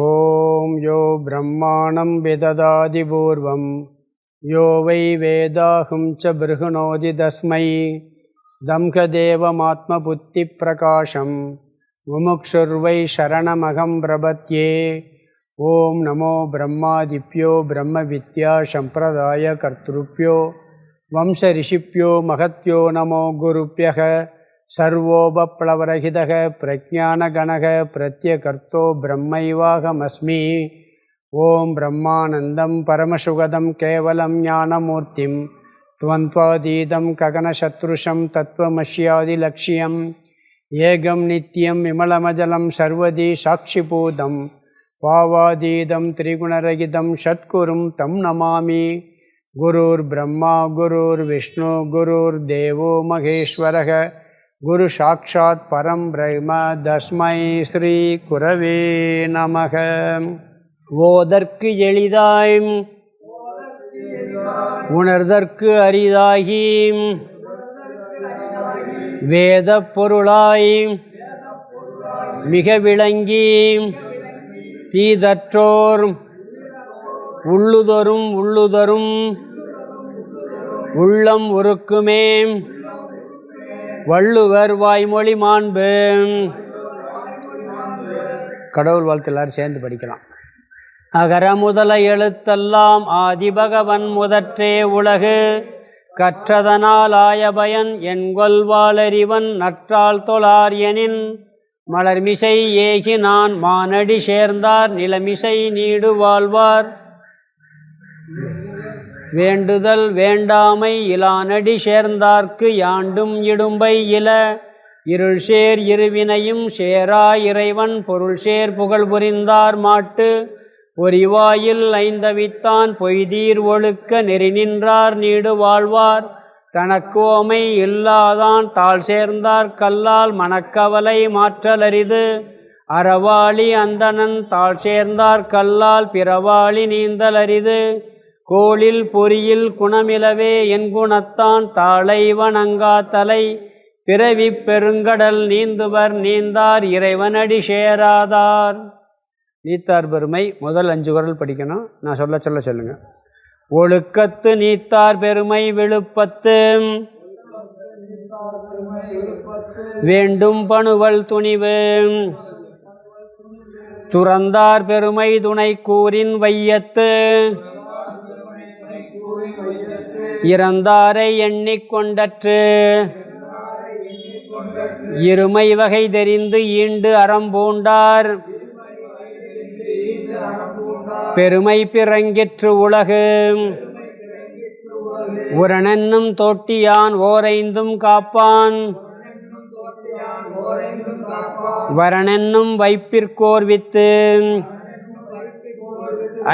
ஓம் யோ பிரம்மாணம் விததாதி பூர்வம் யோ வை வேதாஹும் ச பிருகுணோதி தஸ்மை தம்ஹதேவமாத்ம புத்தி பிரகாசம் முமுக்ஷுர்வை சரணமகம் பிரபத்யே. ஓம் நமோ பிரம்மாதிப்யோ பிரம்ம வித்யா சம்பிரதாய கர்த்ருப்யோ வம்ச ரிஷிப்யோ மகத்யோ நமோ குருப்யக சர்வோபப்ளவரஹிதக பிரஜானகணக பிரத்யகர்த்தோ பிரம்மைவாகமஸ்மி. ஓம் பிரம்மானந்தம் பரமசுகதம் கேவலம் ஞானமூர்த்திம் த்வந்த்வாதீதம் ககனசத்ருஷம் தத்துவமஸ்யாதிலக்ஷ்யம் ஏகம் நித்யம் விமலமஜலம் சர்வதி சாட்சிபூதம் பாவாதீதம் திரிகுணரகிதம் ஷட்குரும் தம் நமாமி. குருர் பிரம்மா குருர் விஷ்ணு குருர் தேவோ மகேஸ்வரக குரு சாட்சாத் பரம் பிரம்ம தஸ்மை ஸ்ரீ குரவே நமக. ஓதற்கு எளிதாய் உணர்தற்கு அரிதாகி வேத பொருளாய் மிக விளங்கி தீதற்றோர் உள்ளுதரும் உள்ளம் உருக்குமே வள்ளுவர் வாய்மொழி மாண்பு. கடவுள் வாழ்த்து எல்லாரும் சேர்ந்து படிக்கலாம். அகர முதல எழுத்தெல்லாம் ஆதிபகவன் முதற்றே உலகு கற்றதனால் ஆயபயன் என்கொல்வாளறிவன் நற்றால் தொழார் எனின் மலர்மிசை ஏகினான் மானடி சேர்ந்தார் நிலமிசை நீடு வாழ்வார் வேண்டுதல் வேண்டாமை இலானடி சேர்ந்தார்க்கு யாண்டும் இடும்பை இல இருள் சேர் இருவினையும் சேரா இறைவன் பொருள் சேர் புகழ் புரிந்தார் மாட்டு ஒரிவாயில் ஐந்தவித்தான் பொய்தீர் ஒழுக்க நெறி நின்றார் நீடு வாழ்வார் தனக்கோமை இல்லாதான் தாழ் சேர்ந்தார் கல்லால் மனக்கவலை மாற்றலரிது அறவாளி அந்தணன் தாழ் சேர்ந்தார் கல்லால் பிறவாளி நீந்தலரிது கோளில் பொறியில் குணமிலவே என் குணத்தான் தாளை வணங்கா தலை பிறவி பெருங்கடல் நீந்துவர் நீந்தார் இறைவனடி சேராதார். நீத்தார் பெருமை முதல் 5 குறள் படிக்கணும். நான் சொல்ல சொல்லுங்க. ஒழுக்கத்து நீத்தார் பெருமை விழுப்பத்து வேண்டும் பணுவல் துணிவு துறந்தார் பெருமை துணை கூறின் வையத்து இறந்தாரை எண்ணிக்கொண்டற்று இருமை வகை தெரிந்து ஈண்டு அறம்பூண்டார் பெருமை பிறங்கிற்று உலகு உரணென்னும் தோட்டியான் ஓரைந்தும் காப்பான் வரணென்னும் வைப்பிற்கோர்வித்து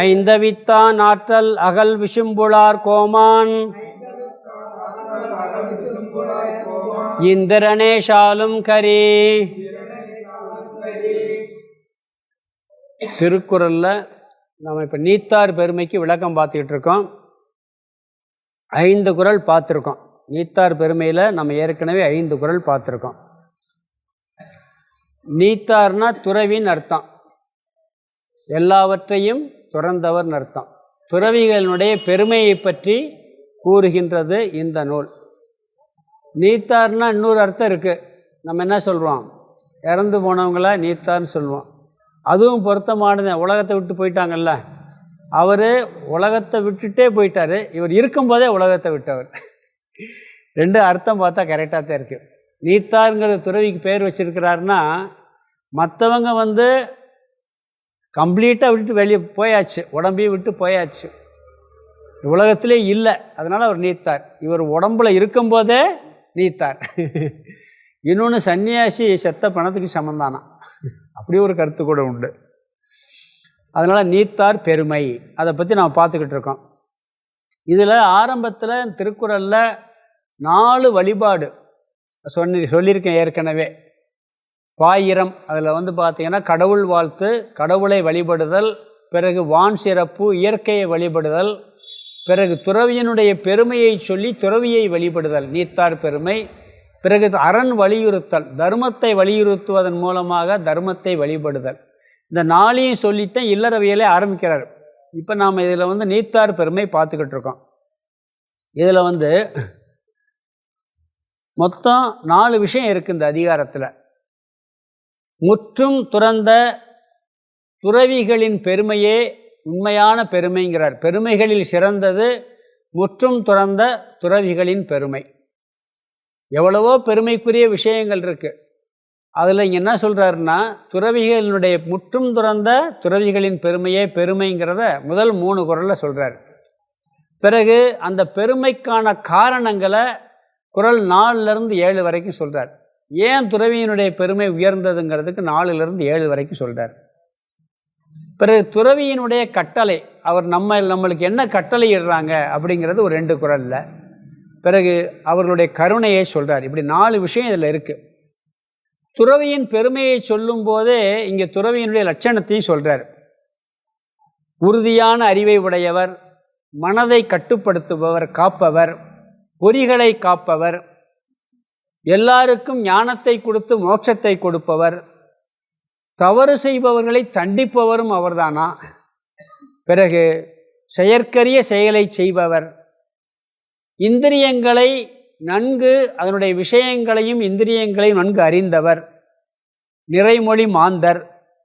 ஐந்தவித்தான் ஆற்றல் அகல் விசும்புளார் கோமான் இந்திரனே ஷாலும் கரி. திருக்குறளில் நம்ம இப்போ நீத்தார் பெருமைக்கு விளக்கம் பார்த்துக்கிட்டு இருக்கோம். 5 குறள் பார்த்துருக்கோம். நீத்தார் பெருமையில் நம்ம ஏற்கனவே 5 குறள் பார்த்துருக்கோம். நீத்தார்னா துறவின்னு அர்த்தம், எல்லாவற்றையும் துறந்தவர் அர்த்தம். துறவிகளுடைய பெருமையை பற்றி கூறுகின்றது இந்த நூல். நீத்தார்னா இன்னொரு அர்த்தம் இருக்குது. நம்ம என்ன சொல்கிறோம், இறந்து போனவங்கள நீத்தார்னு சொல்லுவோம். அதுவும் பொருத்தமானது. உலகத்தை விட்டு போயிட்டாங்கல்ல, அவர் உலகத்தை விட்டுட்டே போயிட்டார், இவர் இருக்கும்போதே உலகத்தை விட்டவர். 2 அர்த்தம் பார்த்தா கரெக்டாக தான் இருக்குது. நீத்தாருங்கிற துறவிக்கு பேர் வச்சிருக்கிறாருன்னா, மற்றவங்க கம்ப்ளீட்டாக விட்டு வெளியே போயாச்சு, உடம்பையும் விட்டு போயாச்சு, உலகத்திலே இல்லை, அதனால் அவர் நீத்தார். இவர் உடம்புல இருக்கும்போதே நீத்தார். இன்னொன்று சன்னியாசி செத்த பணத்துக்கு சமந்தானா, அப்படி ஒரு கருத்து கூட உண்டு. அதனால் நீத்தார் பெருமை, அதை பற்றி நாம் பார்த்துக்கிட்டு இருக்கோம். இதில் ஆரம்பத்தில் திருக்குறளில் 4 வழிபாடு சொல்லியிருக்கேன் ஏற்கனவே. பாயிரம், அதில் பார்த்திங்கன்னா கடவுள் வாழ்த்து, கடவுளை வழிபடுதல், பிறகு வான் சிறப்பு, இயற்கையை வழிபடுதல், பிறகு துறவியினுடைய பெருமையை சொல்லி துறவியை வழிபடுதல் நீத்தார் பெருமை, பிறகு அரண் வலியுறுத்தல், தர்மத்தை வலியுறுத்துவதன் மூலமாக தர்மத்தை வழிபடுதல். இந்த நாளையும் சொல்லித்தான் இல்லறவியலே ஆரம்பிக்கிறார். இப்போ நாம் இதில் நீத்தார் பெருமை பார்த்துக்கிட்டு இருக்கோம். இதில் மொத்தம் 4 விஷயம் இருக்குது இந்த அதிகாரத்தில். முற்றும் துறந்த துறவிகளின் பெருமையே உண்மையான பெருமைங்கிறார். பெருமைகளில் சிறந்தது முற்றும் துறந்த துறவிகளின் பெருமை. எவ்வளவோ பெருமைக்குரிய விஷயங்கள் இருக்குது. அதில் இங்கே என்ன சொல்கிறாருன்னா, துறவிகளினுடைய முற்றும் துறந்த துறவிகளின் பெருமையே பெருமைங்கிறத முதல் 3 குறளில் சொல்கிறார். பிறகு அந்த பெருமைக்கான காரணங்களை குறள் 4லேருந்து 7 வரைக்கும் சொல்கிறார். ஏன் துறவியினுடைய பெருமை உயர்ந்ததுங்கிறதுக்கு 4லேருந்து 7 வரைக்கும் சொல்கிறார். பிறகு துறவியினுடைய கட்டளை, அவர் நம்மளுக்கு என்ன கட்டளை இடுறாங்க அப்படிங்கிறது ஒரு 2 குறளில். பிறகு அவர்களுடைய கருணையை சொல்கிறார். இப்படி 4 விஷயம் இதில் இருக்குது. துறவியின் பெருமையை சொல்லும் போதே இங்கே துறவியினுடைய லட்சணத்தையும் சொல்கிறார். உறுதியான அறிவை உடையவர், மனதை கட்டுப்படுத்துபவர், காப்பவர், பொறிகளை காப்பவர், எல்லாருக்கும் ஞானத்தை கொடுத்து மோட்சத்தை கொடுப்பவர், தவறு செய்பவர்களை தண்டிப்பவரும் அவர்தானா. பிறகு செயற்கரிய செயலை செய்பவர், இந்திரியங்களை நன்கு அதனுடைய விஷயங்களையும் இந்திரியங்களையும் நன்கு அறிந்தவர், நிறைமொழி மாந்தர்,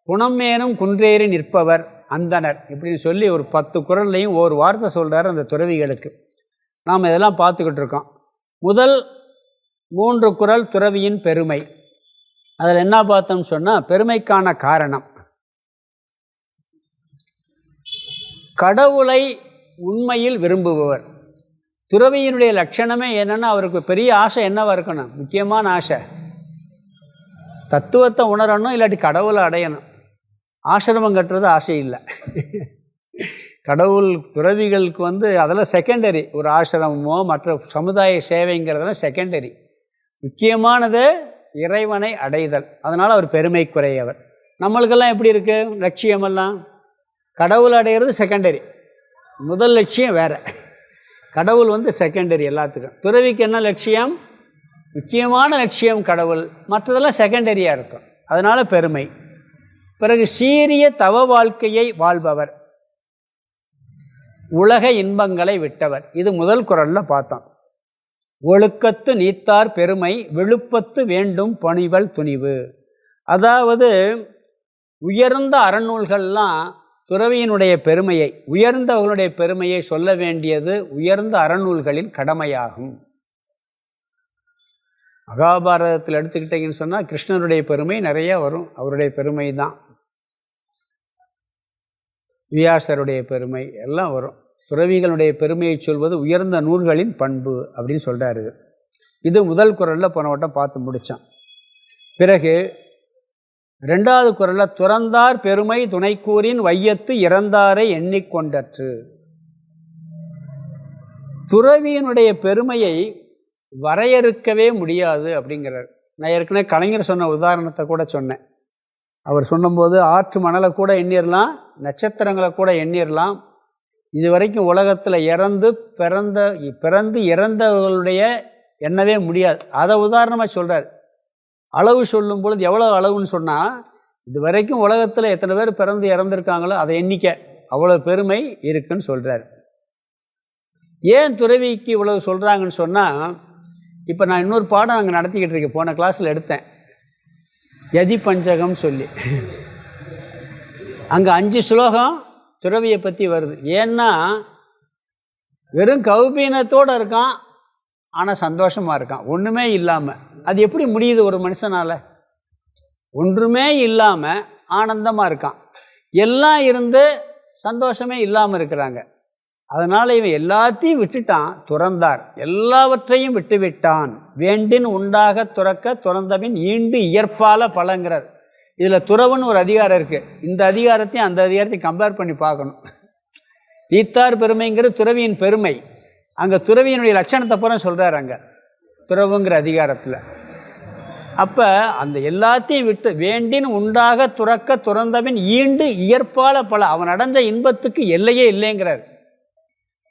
குணமேனும் குன்றேறி நிற்பவர், அந்தனர். இப்படின்னு சொல்லி ஒரு 10 குறள்லையும் ஒரு வார்த்தை சொல்கிறார் அந்த துறவிகளுக்கு. நாம் இதெல்லாம் பார்த்துக்கிட்டு இருக்கோம். முதல் 3 குறள் துறவியின் பெருமை. அதில் என்ன பார்த்தோம்னு சொன்னால், பெருமைக்கான காரணம் கடவுளை உண்மையில் விரும்புபவர். துறவியினுடைய லட்சணமே என்னென்னா, அவருக்கு பெரிய ஆசை என்னவாக இருக்கணும்? முக்கியமான ஆசை தத்துவத்தை உணரணும், இல்லாட்டி கடவுளை அடையணும். ஆசிரமம் கட்டுறது ஆசை இல்லை. கடவுள் துறவிகளுக்கு அதெல்லாம் செகண்டரி. ஒரு ஆசிரமமோ மற்ற சமுதாய சேவைங்கிறதெல்லாம் செகண்டரி. முக்கியமானது இறைவனை அடைதல். அதனால் அவர் பெருமைக்குரியவர். நம்மளுக்கெல்லாம் எப்படி இருக்குது லட்சியமெல்லாம்? கடவுள் அடைகிறது செகண்டரி, முதல் லட்சியம் வேறு. கடவுள் செகண்டரி எல்லாத்துக்கும். துறவிக்கு என்ன லட்சியம்? முக்கியமான லட்சியம் கடவுள், மற்றதெல்லாம் செகண்டரியாக இருக்கும். அதனால் பெருமை. பிறகு சீரிய தவ வாழ்க்கையை வாழ்பவர், உலக இன்பங்களை விட்டவர். இது முதல் குறளில் பார்த்தோம். ஒழுக்கத்து நீத்தார் பெருமை, விழுப்பத்து வேண்டும் பணிவல் துணிவு. அதாவது உயர்ந்த அறநூல்கள்லாம் துறவியினுடைய பெருமையை, உயர்ந்தவர்களுடைய பெருமையை சொல்ல வேண்டியது உயர்ந்த அறநூல்களின் கடமையாகும். மகாபாரதத்தில் எடுத்துக்கிட்டீங்கன்னு சொன்னால் கிருஷ்ணருடைய பெருமை நிறைய வரும். அவருடைய பெருமை தான். வியாசருடைய பெருமை எல்லாம் வரும். துறவிகளுடைய பெருமையை சொல்வது உயர்ந்த நூல்களின் பண்பு அப்படின்னு சொல்கிறாரு. இது முதல் குறளில் போன வட்டம் பார்த்து முடித்தோம். பிறகு 2வது குறளில் துறந்தார் பெருமை துணைக்கூறின் வையத்து இறந்தாரை எண்ணிக்கொண்டற்று. துறவியினுடைய பெருமையை வரையறுக்கவே முடியாது அப்படிங்கிறார். நான் ஏற்கனவே கலைஞர் சொன்ன உதாரணத்தை கூட சொன்னேன். அவர் சொன்னபோது ஆற்று மணலை கூட எண்ணிடலாம், நட்சத்திரங்களை கூட எண்ணிடலாம். இது வரைக்கும் உலகத்தில் பிறந்து இறந்தவர்களுடைய எண்ணவே முடியாது. அதை உதாரணமாக சொல்கிறார். அளவு சொல்லும் பொழுது எவ்வளோ அளவுன்னு சொன்னால், இது வரைக்கும் உலகத்தில் எத்தனை பேர் பிறந்து இறந்துருக்காங்களோ அதை எண்ணிக்க அவ்வளோ பெருமை இருக்குன்னு சொல்கிறார். ஏன் துறவிக்கு இவ்வளவு சொல்கிறாங்கன்னு சொன்னால், இப்போ நான் இன்னொரு பாடம் அங்கே நடத்திக்கிட்டு இருக்கேன். போன கிளாஸில் எடுத்தேன், யதி பஞ்சகம் சொல்லி. அங்கே 5 ஸ்லோகம் துறவியை பற்றி வருது. ஏன்னா வெறும் கௌபீனத்தோடு இருக்கான், ஆனால் சந்தோஷமாக இருக்கான், ஒன்றுமே இல்லாமல். அது எப்படி முடியுது ஒரு மனுஷனால்? ஒன்றுமே இல்லாமல் ஆனந்தமாக இருக்கான், எல்லாம் இருந்து சந்தோஷமே இல்லாமல் இருக்கிறாங்க. அதனால் இவன் எல்லாத்தையும் விட்டுட்டான், துறந்தார், எல்லாவற்றையும் விட்டுவிட்டான். வேண்டின் உண்டாக துறக்க துறந்தபின் ஈண்டு இயற்பால பலங்கிறார். இதில் துறவுன்னு ஒரு அதிகாரம் இருக்குது. இந்த அதிகாரத்தையும் அந்த அதிகாரத்தையும் கம்பேர் பண்ணி பார்க்கணும். நீத்தார் பெருமைங்கிறது துறவியின் பெருமை. அங்கே துறவியினுடைய லட்சணத்தை பூரா சொல்கிறார் அங்கே துறவுங்கிற அதிகாரத்தில். அப்போ அந்த எல்லாத்தையும் விட்டு வேண்டின் உண்டாக துறக்க துறந்தபின் ஈண்டு இயற்பால பல, அவன் அடைஞ்ச இன்பத்துக்கு எல்லையே இல்லைங்கிறார்.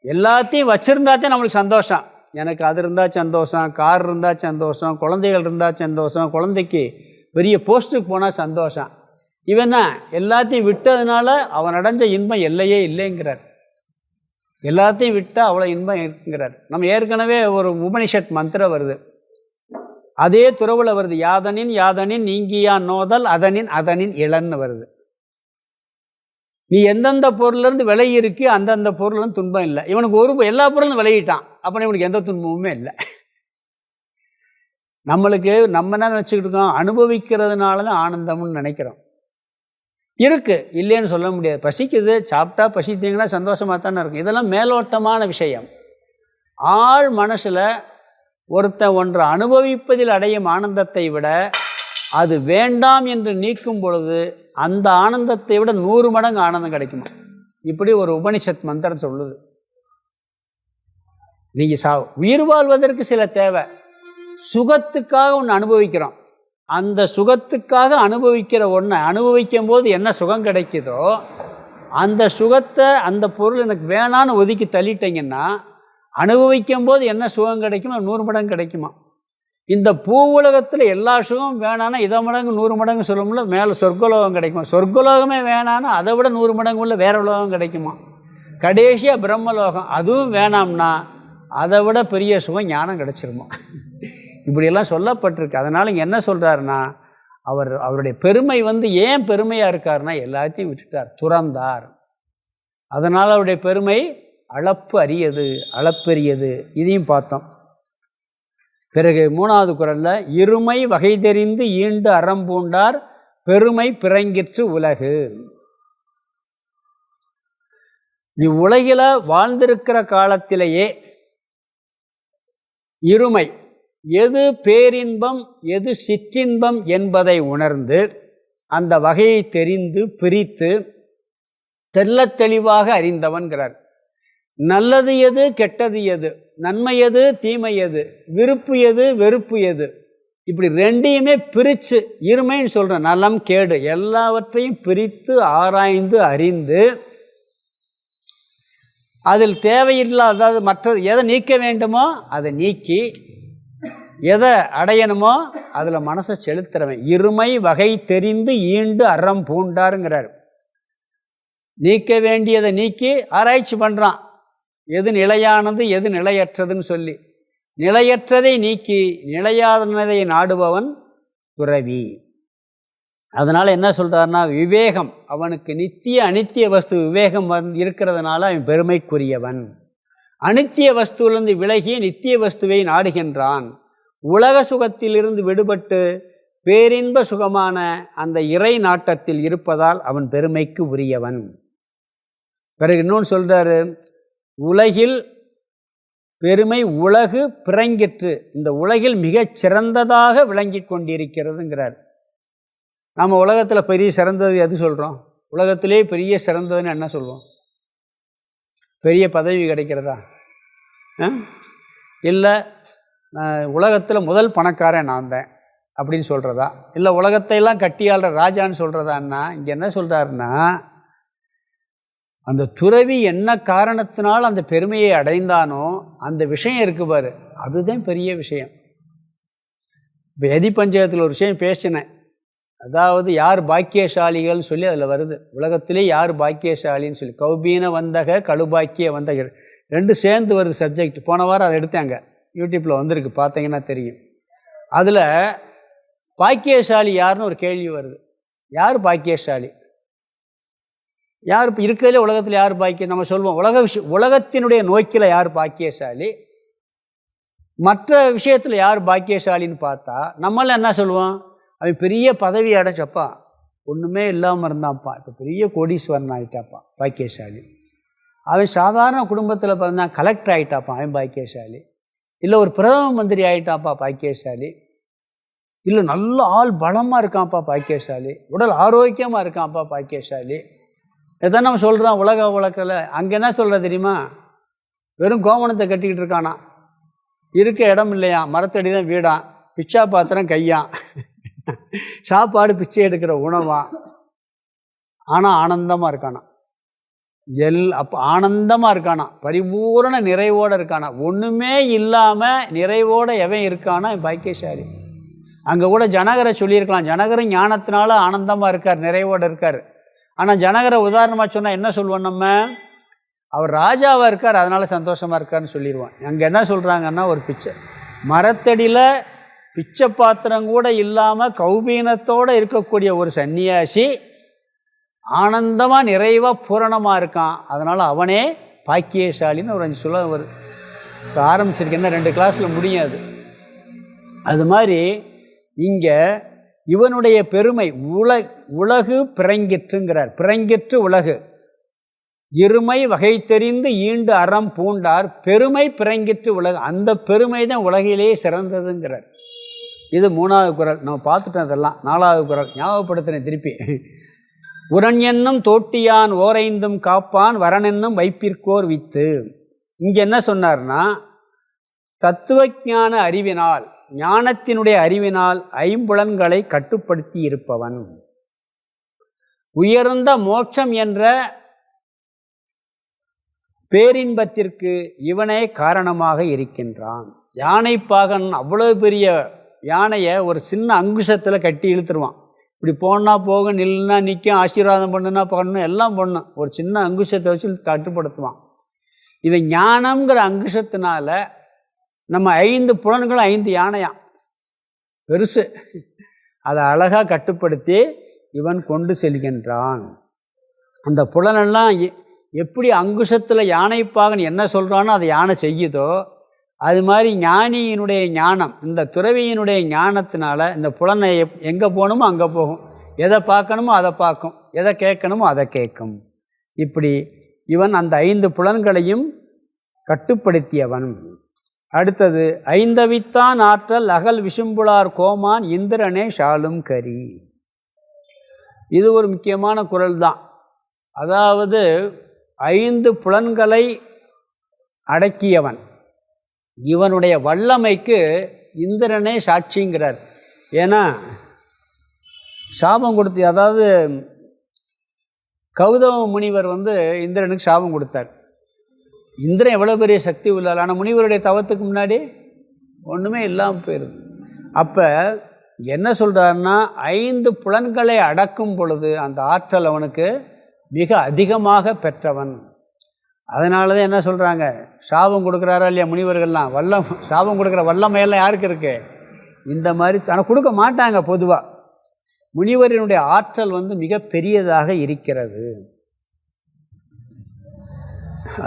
எல்லாத்தையும் வச்சுருந்தாத்தே நம்மளுக்கு சந்தோஷம். எனக்கு அது இருந்தால் சந்தோஷம், கார் இருந்தால் சந்தோஷம், குழந்தைகள் இருந்தால் சந்தோஷம், குழந்தைக்கு பெரிய போஸ்ட்டுக்கு போனால் சந்தோஷம். இவன் தான் எல்லாத்தையும் விட்டதுனால அவன் அடைஞ்ச இன்பம் எல்லையே இல்லைங்கிறார். எல்லாத்தையும் விட்டால் அவ்வளோ இன்பம் இருக்குங்கிறார். நம்ம ஏற்கனவே ஒரு உபனிஷத் மந்திரம் வருது, அதே துறவில் வருது, யாதனின் யாதனின் நீங்கியான் நோதல் அதனின் அதனின் இளன்னு வருது. நீ எந்தெந்த பொருள்லேருந்து விலகி இருக்கு அந்தந்த பொருள்லேருந்து துன்பம் இல்லை. இவனுக்கு எல்லா பொருளும் விலகிட்டான், அப்போ இவனுக்கு எந்த துன்பமுமே இல்லை. நம்மளுக்கு நம்ம என்ன நினச்சிக்கிட்டு இருக்கோம், அனுபவிக்கிறதுனால தான் ஆனந்தம்னு நினைக்கிறோம். இருக்குது, இல்லைன்னு சொல்ல முடியாது. பசிக்குது, சாப்பிட்டா பசித்தீங்கன்னா சந்தோஷமாக தானே இருக்கும். இதெல்லாம் மேலோட்டமான விஷயம். ஆழ் மனசில் ஒருத்தன் ஒன்றை அனுபவிப்பதில் அடையும் ஆனந்தத்தை விட அது வேண்டாம் என்று நீக்கும் பொழுது அந்த ஆனந்தத்தை விட 100 மடங்கு ஆனந்தம் கிடைக்குமா. இப்படி ஒரு உபனிஷத் மந்திரம் சொல்லுது. நீங்கள் உயிர் வாழ்வதற்கு சில தேவை, சுகத்துக்காக ஒன்று அனுபவிக்கிறோம். அந்த சுகத்துக்காக அனுபவிக்கிற ஒன்றை அனுபவிக்கும் போது என்ன சுகம் கிடைக்குதோ அந்த சுகத்தை, அந்த பொருள் எனக்கு வேணான்னு ஒதுக்கி தள்ளிட்டீங்கன்னா அனுபவிக்கும் போது என்ன சுகம் கிடைக்குமோ 100 மடங்கு கிடைக்குமா. இந்த பூ உலகத்தில் எல்லா சுகமும் வேணான்னா இதை மடங்கு 100 மடங்கு சொல்லும்ல, மேலே சொர்க்கலோகம் கிடைக்குமா. சொர்க்கலோகமே வேணான்னா அதை விட 100 மடங்கு உள்ள வேற உலகம் கிடைக்குமா. கடைசியாக பிரம்மலோகம், அதுவும் வேணாம்னா அதை விட பெரிய சுகம் ஞானம் கிடைச்சிருமா. இப்படியெல்லாம் சொல்லப்பட்டிருக்கு. அதனால் இங்கே என்ன சொல்கிறாருன்னா, அவருடைய பெருமை ஏன் பெருமையாக இருக்காருன்னா எல்லாத்தையும் விட்டுட்டார், துறந்தார். அதனால் அவருடைய பெருமை அளப்பு அரியது, அளப்பெரியது. இதையும் பார்த்தோம். பிறகு 3வது குறளில் இருமை வகை தெரிந்து ஈண்டு அறம்பூண்டார் பெருமை பிறங்கிற்று உலகு. இவ்வுலகில் வாழ்ந்திருக்கிற காலத்திலேயே இருமை, எது பேரின்பம் எது சிற்றின்பம் என்பதை உணர்ந்து அந்த வகையை தெரிந்து பிரித்து தெள்ளத் தெளிவாக அறிந்தவன்கிறார். நல்லது எது கெட்டது எது, நன்மை எது தீமை எது, விருப்பு எது வெறுப்பு எது, இப்படி ரெண்டையுமே பிரித்து, இருமைன்னு சொல்கிறேன், நலம் கேடு எல்லாவற்றையும் பிரித்து ஆராய்ந்து அறிந்து அதில் தேவையில்லாத, அதாவது மற்றது எதை நீக்க வேண்டுமோ அதை நீக்கி எதை அடையணுமோ அதில் மனசை செலுத்துறவன் இருமை வகை தெரிந்து ஈண்டு அறம் பூண்டாருங்கிறார். நீக்க வேண்டியதை நீக்கி ஆராய்ச்சி பண்ணுறான், எது நிலையானது எது நிலையற்றதுன்னு சொல்லி. நிலையற்றதை நீக்கி நிலையானதை நாடுபவன் துறவி. அதனால் என்ன சொல்கிறாருன்னா, விவேகம், அவனுக்கு நித்திய அனித்திய வஸ்து விவேகம் இருக்கிறதுனால அவன் பெருமைக்குரியவன். அனித்திய வஸ்துவிலிருந்து விலகி நித்திய வஸ்துவை நாடுகின்றான். உலக சுகத்திலிருந்து விடுபட்டு பேரின்ப சுகமான அந்த இறை நாட்டத்தில் இருப்பதால் அவன் பெருமைக்கு உரியவன். பிறகு இன்னொன்று சொல்கிறாரு, உலகில் பெருமை உலகு பிறங்கிற்று, இந்த உலகில் மிகச் சிறந்ததாக விளங்கி கொண்டிருக்கிறதுங்கிறார். நம்ம உலகத்தில் பெரிய சிறந்தது எது சொல்கிறோம்? உலகத்திலே பெரிய சிறந்ததுன்னு என்ன சொல்லுவோம்? பெரிய பதவி கிடைக்கிறதா? இல்லை உலகத்தில் முதல் பணக்காரன் நான் தான் அப்படின்னு சொல்கிறதா? இல்லை உலகத்தையெல்லாம் கட்டியாளுற ராஜான்னு சொல்கிறதான்னா, இங்கே என்ன சொல்கிறாருன்னா, அந்த துறவி என்ன காரணத்தினால் அந்த பெருமையை அடைந்தானோ அந்த விஷயம் இருக்கு பாரு, அதுதான் பெரிய விஷயம். இப்போ எதி பஞ்சகத்தில் ஒரு விஷயம் பேசினேன், அதாவது யார் பாக்கியசாலிகள்னு சொல்லி அதில் வருது, உலகத்திலே யார் பாக்கியசாலின்னு சொல்லி. கௌபீன வந்தக கழுபாக்கிய வந்தக ரெண்டு சேர்ந்து வருது சப்ஜெக்ட். போன வாரம் அதை எடுத்தாங்க, யூடியூப்பில் வந்திருக்கு, பார்த்தீங்கன்னா தெரியும். அதில் பாக்கியசாலி யாருன்னு ஒரு கேள்வி வருது. யார் பாக்கியசாலி? யார் இப்போ இருக்கிறதுலே உலகத்தில் யார் பாக்கியம்? நம்ம சொல்லுவோம் உலகத்தினுடைய நோக்கில் யார் பாக்கியசாலி, மற்ற விஷயத்தில் யார் பாக்கியசாலின்னு பார்த்தா நம்மளாம் என்ன சொல்லுவோம்? அவன் பெரிய பதவி அடைச்சப்பா, ஒன்றுமே இல்லாமல் இருந்தான்ப்பா, இப்போ பெரிய கோடீஸ்வரன் ஆகிட்டாப்பா, பாக்கியசாலி. அவன் சாதாரண குடும்பத்தில் பிறந்தான், கலெக்டர் ஆகிட்டாப்பா, அவன் பாக்கியசாலி. இல்லை ஒரு பிரதம மந்திரி ஆகிட்டாப்பா, பாக்கியசாலி. இல்லை நல்ல ஆள் பலமாக இருக்கான்ப்பா, பாக்கியசாலி. உடல் ஆரோக்கியமாக இருக்கான்ப்பா, பாக்கியசாலி. இதான் நம்ம சொல்கிறோம் உலக வழக்கில். அங்கே என்ன சொல்கிற தெரியுமா? வெறும் கோமணத்தை கட்டிக்கிட்டு இருக்கானா, இருக்க இடம் இல்லையா, மரத்தடி தான் வீடான், பிச்சா பாத்திரம் கையான், சாப்பாடு பிச்சை எடுக்கிற உணவான், ஆனால் ஆனந்தமாக இருக்கானா. அப்போ ஆனந்தமாக இருக்கானா, பரிபூரண நிறைவோடு இருக்கானா. ஒன்றுமே இல்லாமல் நிறைவோடு எவன் இருக்கானா பாக்கியசாலி. அங்கே கூட ஜனகரை சொல்லியிருக்கலாம், ஜனகரும் ஞானத்தினால ஆனந்தமாக இருக்கார், நிறைவோடு இருக்கார். ஆனால் ஜனகரை உதாரணமாக சொன்னால் என்ன சொல்லுவோம் நம்ம, அவர் ராஜாவாக இருக்கார் அதனால் சந்தோஷமாக இருக்கார்னு சொல்லிடுவான். அங்கே என்ன சொல்கிறாங்கன்னா, ஒரு பிச்சை மரத்தடியில் பிச்சை பாத்திரம் கூட இல்லாமல் கௌபீனத்தோடு இருக்கக்கூடிய ஒரு சன்னியாசி ஆனந்தமாக நிறைவாக பூரணமாக இருக்கான், அதனால் அவனே பாக்கியசாலின்னு ஒரு 5 சொல்ல ஒரு ஆரம்பிச்சிருக்கேன். என்ன 2 கிளாஸில் முடியாது. அது மாதிரி இங்கே இவனுடைய பெருமை உலகு பிறங்கிற்றுங்கிறார். பிறங்கிற்று உலகு இருமை வகை தெரிந்து ஈண்டு அறம் பூண்டார் பெருமை பிறங்கிற்று உலகு. அந்த பெருமை தான் உலகிலேயே சிறந்ததுங்கிறார். இது 3வது குறள். நம்ம பார்த்துட்டோம். அதெல்லாம் 4வது குறள் ஞாபகப்படுத்தினேன் திருப்பி. உரன் என்னும் தோட்டியான் ஓரைந்தும் காப்பான் வரனென்னும் வைப்பிற்கோர் வித்து. இங்கே என்ன சொன்னார்னா, தத்துவஞான அறிவினால், ஞானத்தினுடைய அறிவினால் 5 புலன்களை கட்டுப்படுத்தி இருப்பவன் உயர்ந்த மோட்சம் என்ற பேரின்பத்திற்கு இவனே காரணமாக இருக்கின்றான். யானை பாகன் அவ்வளோ பெரிய யானையை ஒரு சின்ன அங்குஷத்தில் கட்டி இழுத்துருவான். இப்படி போனால் போக, நில்லுனா நிற்கும், ஆசீர்வாதம் பண்ணுனா பண்ணணும், எல்லாம் பண்ணும். ஒரு சின்ன அங்குஷத்தை வச்சு கட்டுப்படுத்துவான். இவன் ஞானம்ங்கிற அங்குஷத்தினால நம்ம 5 புலன்களும் 5 யானையாம் பெருசு, அதை அழகாக கட்டுப்படுத்தி இவன் கொண்டு செல்கின்றான். அந்த புலனெல்லாம் எப்படி அங்குஷத்தில் யானைப்பாகன் என்ன சொல்கிறானோ அதை யானை செய்யுதோ, அது மாதிரி ஞானியினுடைய ஞானம், இந்த துறவியினுடைய ஞானத்தினால இந்த புலனை எங்கே போகணுமோ அங்கே போகும், எதை பார்க்கணுமோ அதை பார்க்கும், எதை கேட்கணுமோ அதை கேட்கும். இப்படி இவன் அந்த 5 புலன்களையும் கட்டுப்படுத்தியவன். அடுத்தது, 5வித்தான் ஆற்றல் அகல் விசும்புளார் கோமான் இந்திரனே ஷாலும் கரி. இது ஒரு முக்கியமான குறள் தான். அதாவது 5 புலன்களை அடக்கியவன், இவனுடைய வல்லமைக்கு இந்திரனே சாட்சிங்கிறார். ஏன்னா சாபம் கொடுத்து, அதாவது கௌதம முனிவர் இந்திரனுக்கு சாபம் கொடுத்தார். இந்திரன் எவ்வளோ பெரிய சக்தி உள்ளார், ஆனால் முனிவருடைய தவத்துக்கு முன்னாடி ஒன்றுமே இல்லாமல் போயிடுது. அப்போ என்ன சொல்கிறாருன்னா, 5 புலன்களை அடக்கும் பொழுது அந்த ஆற்றல் அவனுக்கு மிக அதிகமாக பெற்றவன். அதனால தான் என்ன சொல்கிறாங்க, சாபம் கொடுக்குறாரா இல்லையா முனிவர்கள்லாம், சாபம் கொடுக்குற வல்லமையெல்லாம் யாருக்கு இருக்குது? இந்த மாதிரி ஆனால் கொடுக்க மாட்டாங்க பொதுவாக. முனிவரினுடைய ஆற்றல் மிக பெரியதாக இருக்கிறது.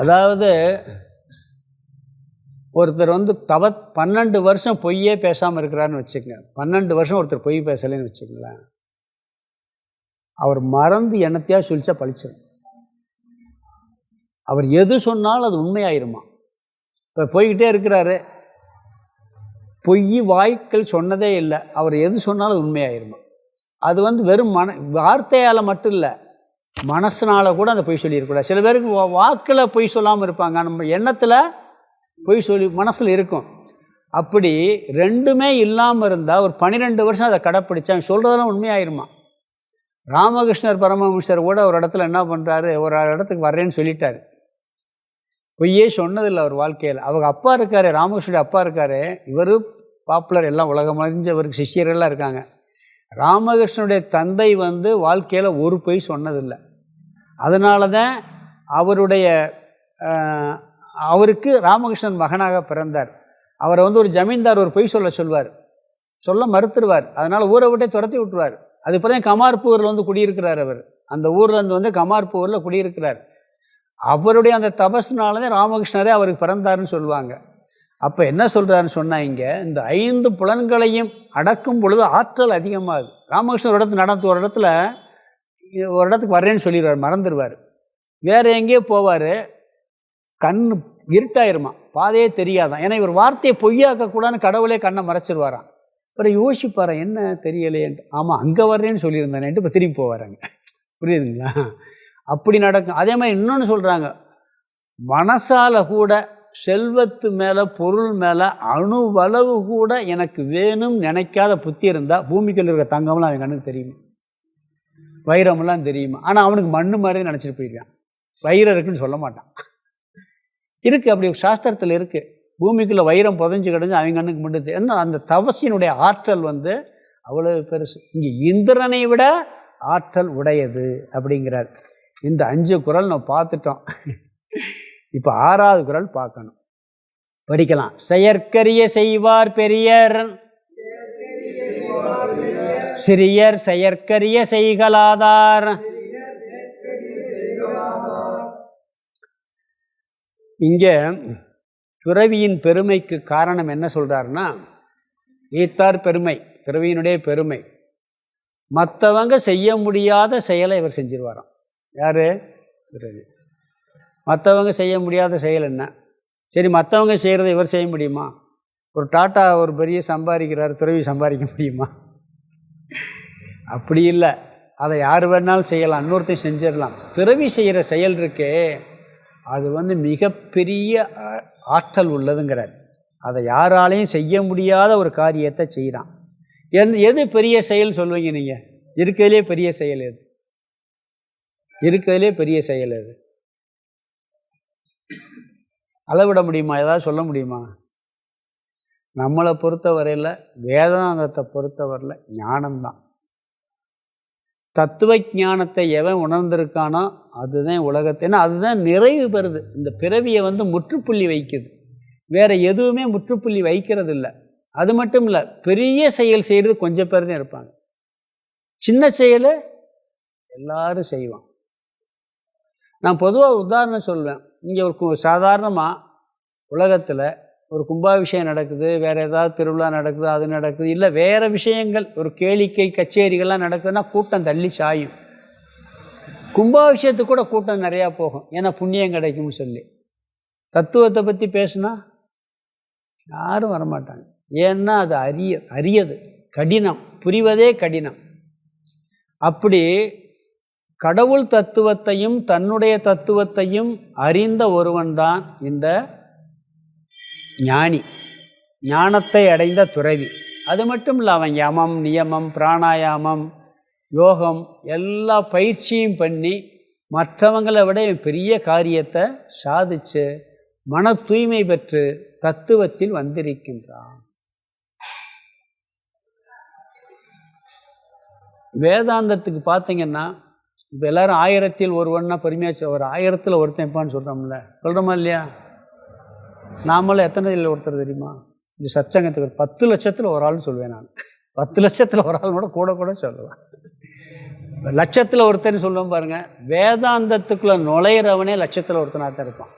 அதாவது ஒருத்தர் 12 வருஷம் பொய்யே பேசாமல் இருக்கிறாருன்னு வச்சுக்கோங்க. 12 வருஷம் ஒருத்தர் பொய் பேசலைன்னு வச்சுக்கங்களேன், அவர் மறந்து என்னத்தையா சொல்லிச்சா பழிச்சிடும். அவர் எது சொன்னாலும் அது உண்மையாயிருமா. இப்போ போய்கிட்டே இருக்கிறாரு, பொய் வாய்க்கள் சொன்னதே இல்லை, அவர் எது சொன்னாலும் உண்மையாயிருமா. அது வெறும் வார்த்தையால் மட்டும் இல்லை, மனசினால் கூட அந்த பொய் சொல்லியிருக்கூடாது. சில பேருக்கு வாக்கில் பொய் சொல்லாமல் இருப்பாங்க, நம்ம எண்ணத்தில் பொய் சொல்லி மனசில் இருக்கும். அப்படி ரெண்டுமே இல்லாமல் இருந்தால் ஒரு 12 வருஷம் அதை கடைப்பிடிச்சா சொல்கிறதெல்லாம் உண்மையாயிருமா. ராமகிருஷ்ணர் பரமஹம்சர் கூட ஒரு இடத்துல என்ன பண்ணுறாரு, ஒரு இடத்துக்கு வர்றேன்னு சொல்லிட்டார். பொய்யே சொன்னதில்லை அவர் வாழ்க்கையில். அவங்க அப்பா இருக்கார், ராமகிருஷ்ணனுடைய அப்பா இருக்கார், இவர் பாப்புலர், எல்லாம் உலகம் அறிஞ்சவருக்கு சிஷியர்கள்லாம் இருக்காங்க. ராமகிருஷ்ணனுடைய தந்தை வாழ்க்கையில் ஒரு பொய் சொன்னதில்லை. அதனால தான் அவருக்கு ராமகிருஷ்ணன் மகனாக பிறந்தார். அவரை ஒரு ஜமீன்தார் ஒரு பொய் சொல்ல மறுத்துருவார். அதனால் ஊரை விட்டே துரத்தி விட்டுருவார். அது இப்போ தான் கமார்பூரில் குடியிருக்கிறார். அவர் அந்த ஊர்லேருந்து கமார்பூரில் குடியிருக்கிறார். அவருடைய அந்த தபஸ்னால தான் ராமகிருஷ்ணரே அவருக்கு பிறந்தாருன்னு சொல்லுவாங்க. அப்போ என்ன சொல்கிறாருன்னு சொன்னால், இங்கே இந்த 5 புலன்களையும் அடக்கும் பொழுது ஆற்றல் அதிகமாகுது. ராமகிருஷ்ணன் ஒரு இடத்துக்கு வர்றேன்னு சொல்லிடுவார், மறந்துடுவார். வேறு எங்கேயோ போவார், கண் இருட்டாயிருமா, பாதையே தெரியாதான். ஏன்னா இவர் வார்த்தையை பொய்யாக்கக்கூடாதுன்னு கடவுளே கண்ணை மறைச்சிருவாராம். அப்புறம் யோசிப்பார், என்ன தெரியலையேன்ட்டு. ஆமாம், அங்கே வர்றேன்னு சொல்லியிருந்தானேன்ட்டு இப்போ திரும்பி போவாராங்க. புரியுதுங்களா? அப்படி நடக்கும். அதே மாதிரி இன்னொன்று சொல்கிறாங்க, மனசால் கூட செல்வத்து மேலே பொருள் மேலே அணுவளவு கூட எனக்கு வேணும் நினைக்காத புத்தி இருந்தால் பூமிக்குள்ள இருக்கிற தங்கம்லாம் அவன் கண்ணுக்கு தெரியுமா, வைரமெல்லாம் தெரியுமா. ஆனால் அவனுக்கு மண்ணு மாதிரி நினச்சிட்டு போயிருக்கான். வைரம் இருக்குன்னு சொல்ல மாட்டான். இருக்குது, அப்படி சாஸ்திரத்தில் இருக்குது. பூமிக்குள்ளே வைரம் புதைஞ்சு கிடஞ்சு அவங்க கண்ணுக்கு முடுது. ஏன்னா அந்த தவசினுடைய ஆற்றல் அவ்வளோ பெருசு. இங்கே இந்திரனை விட ஆற்றல் உடையது அப்படிங்கிறார். இந்த 5 குறள் நம்ம பார்த்துட்டோம். இப்போ 6வது குறள் பார்க்கணும், படிக்கலாம். செயற்கரிய செய்வார் பெரியர், சிறியர் செயற்கரிய செய்கலாதார். இங்கே துறவியின் பெருமைக்கு காரணம் என்ன சொல்கிறாருன்னா, ஈத்தார் பெருமை, துறவியினுடைய பெருமை. மற்றவங்க செய்ய முடியாத செயலை இவர் செஞ்சிருவாராம். யார்? துறவி. மற்றவங்க செய்ய முடியாத செயல் என்ன? சரி, மற்றவங்க செய்கிறத இவர் செய்ய முடியுமா? ஒரு டாட்டா ஒரு பெரிய சம்பாதிக்கிறார், துறவி சம்பாதிக்க முடியுமா? அப்படி இல்லை. அதை யார் வேணாலும் செய்யலாம், இன்னொருத்தையும் செஞ்சிடலாம். துறவி செய்கிற செயல் இருக்கே, அது மிகப்பெரிய ஆற்றல் உள்ளதுங்கிறார். அதை யாராலையும் செய்ய முடியாத ஒரு காரியத்தை செய்கிறான். எது பெரிய செயல் சொல்லுவீங்க நீங்கள்? இருக்கிறதுலே பெரிய செயல் எது? இருக்கிறதுலே பெரிய செயல் எது? அளவிட முடியுமா? ஏதாவது சொல்ல முடியுமா? நம்மளை பொறுத்தவரையில், வேதாந்தத்தை பொறுத்தவரையில் ஞானம்தான். தத்துவ ஞானத்தை எவன் உணர்ந்திருக்கானோ அதுதான் உலகத்தை, ஏன்னா அதுதான் நிறைவு பெறுது. இந்த பிறவியை முற்றுப்புள்ளி வைக்குது. வேறு எதுவுமே முற்றுப்புள்ளி வைக்கிறது இல்லை. அது மட்டும் இல்லை, பெரிய செயல் செய்கிறது கொஞ்சம் பேர் தான் இருப்பாங்க. சின்ன செயலை எல்லாரும் செய்வான். நான் பொதுவாக உதாரணம் சொல்வேன். இங்கே ஒரு சாதாரணமாக உலகத்தில் ஒரு கும்பாபிஷேகம் நடக்குது, வேறு ஏதாவது திருவிழா நடக்குது, அது நடக்குது, இல்லை வேறு விஷயங்கள், ஒரு கேளிக்கை கச்சேரிகள்லாம் நடக்குதுன்னா கூட்டம் தள்ளி சாயும். கும்பாபிஷேகத்துக்கு கூட கூட்டம் நிறையா போகும், ஏன்னா புண்ணியம் கிடைக்கும்னு சொல்லி. தத்துவத்தை பற்றி பேசுனா யாரும் வரமாட்டாங்க. ஏன்னா அது அரியது, கடினம், புரிவதே கடினம். அப்படி கடவுள் தத்துவத்தையும் தன்னுடைய தத்துவத்தையும் அறிந்த ஒருவன்தான் இந்த ஞானி, ஞானத்தை அடைந்த துறவி. அது மட்டும் இல்லை, அவன் யமம், நியமம், பிராணாயாமம், யோகம் எல்லா பயிற்சியும் பண்ணி மற்றவங்களை விட பெரிய காரியத்தை சாதித்து மன தூய்மை பெற்று தத்துவத்தில் வந்திருக்கின்றான். வேதாந்தத்துக்கு பார்த்தீங்கன்னா, இப்போ எல்லோரும் 1000ல் ஒருவன்னா பெருமையாக, ஒரு 1000ல் ஒருத்தன்ப்பான்னு சொல்கிறோம்ல, சொல்கிறோமா இல்லையா? நாமளும் எத்தனை இல்லை ஒருத்தர் தெரியுமா? இந்த சச்சங்கத்துக்கு 10 லட்சத்தில் ஒரு ஆள்னு சொல்வேன் நான். 10 லட்சத்தில் ஒரு ஆள் கூட சொல்லலாம். லட்சத்தில் ஒருத்தன்னு சொல்லுவோம் பாருங்கள். வேதாந்தத்துக்குள்ளே நுழையிறவனே லட்சத்தில் ஒருத்தனாக தான் இருப்பான்.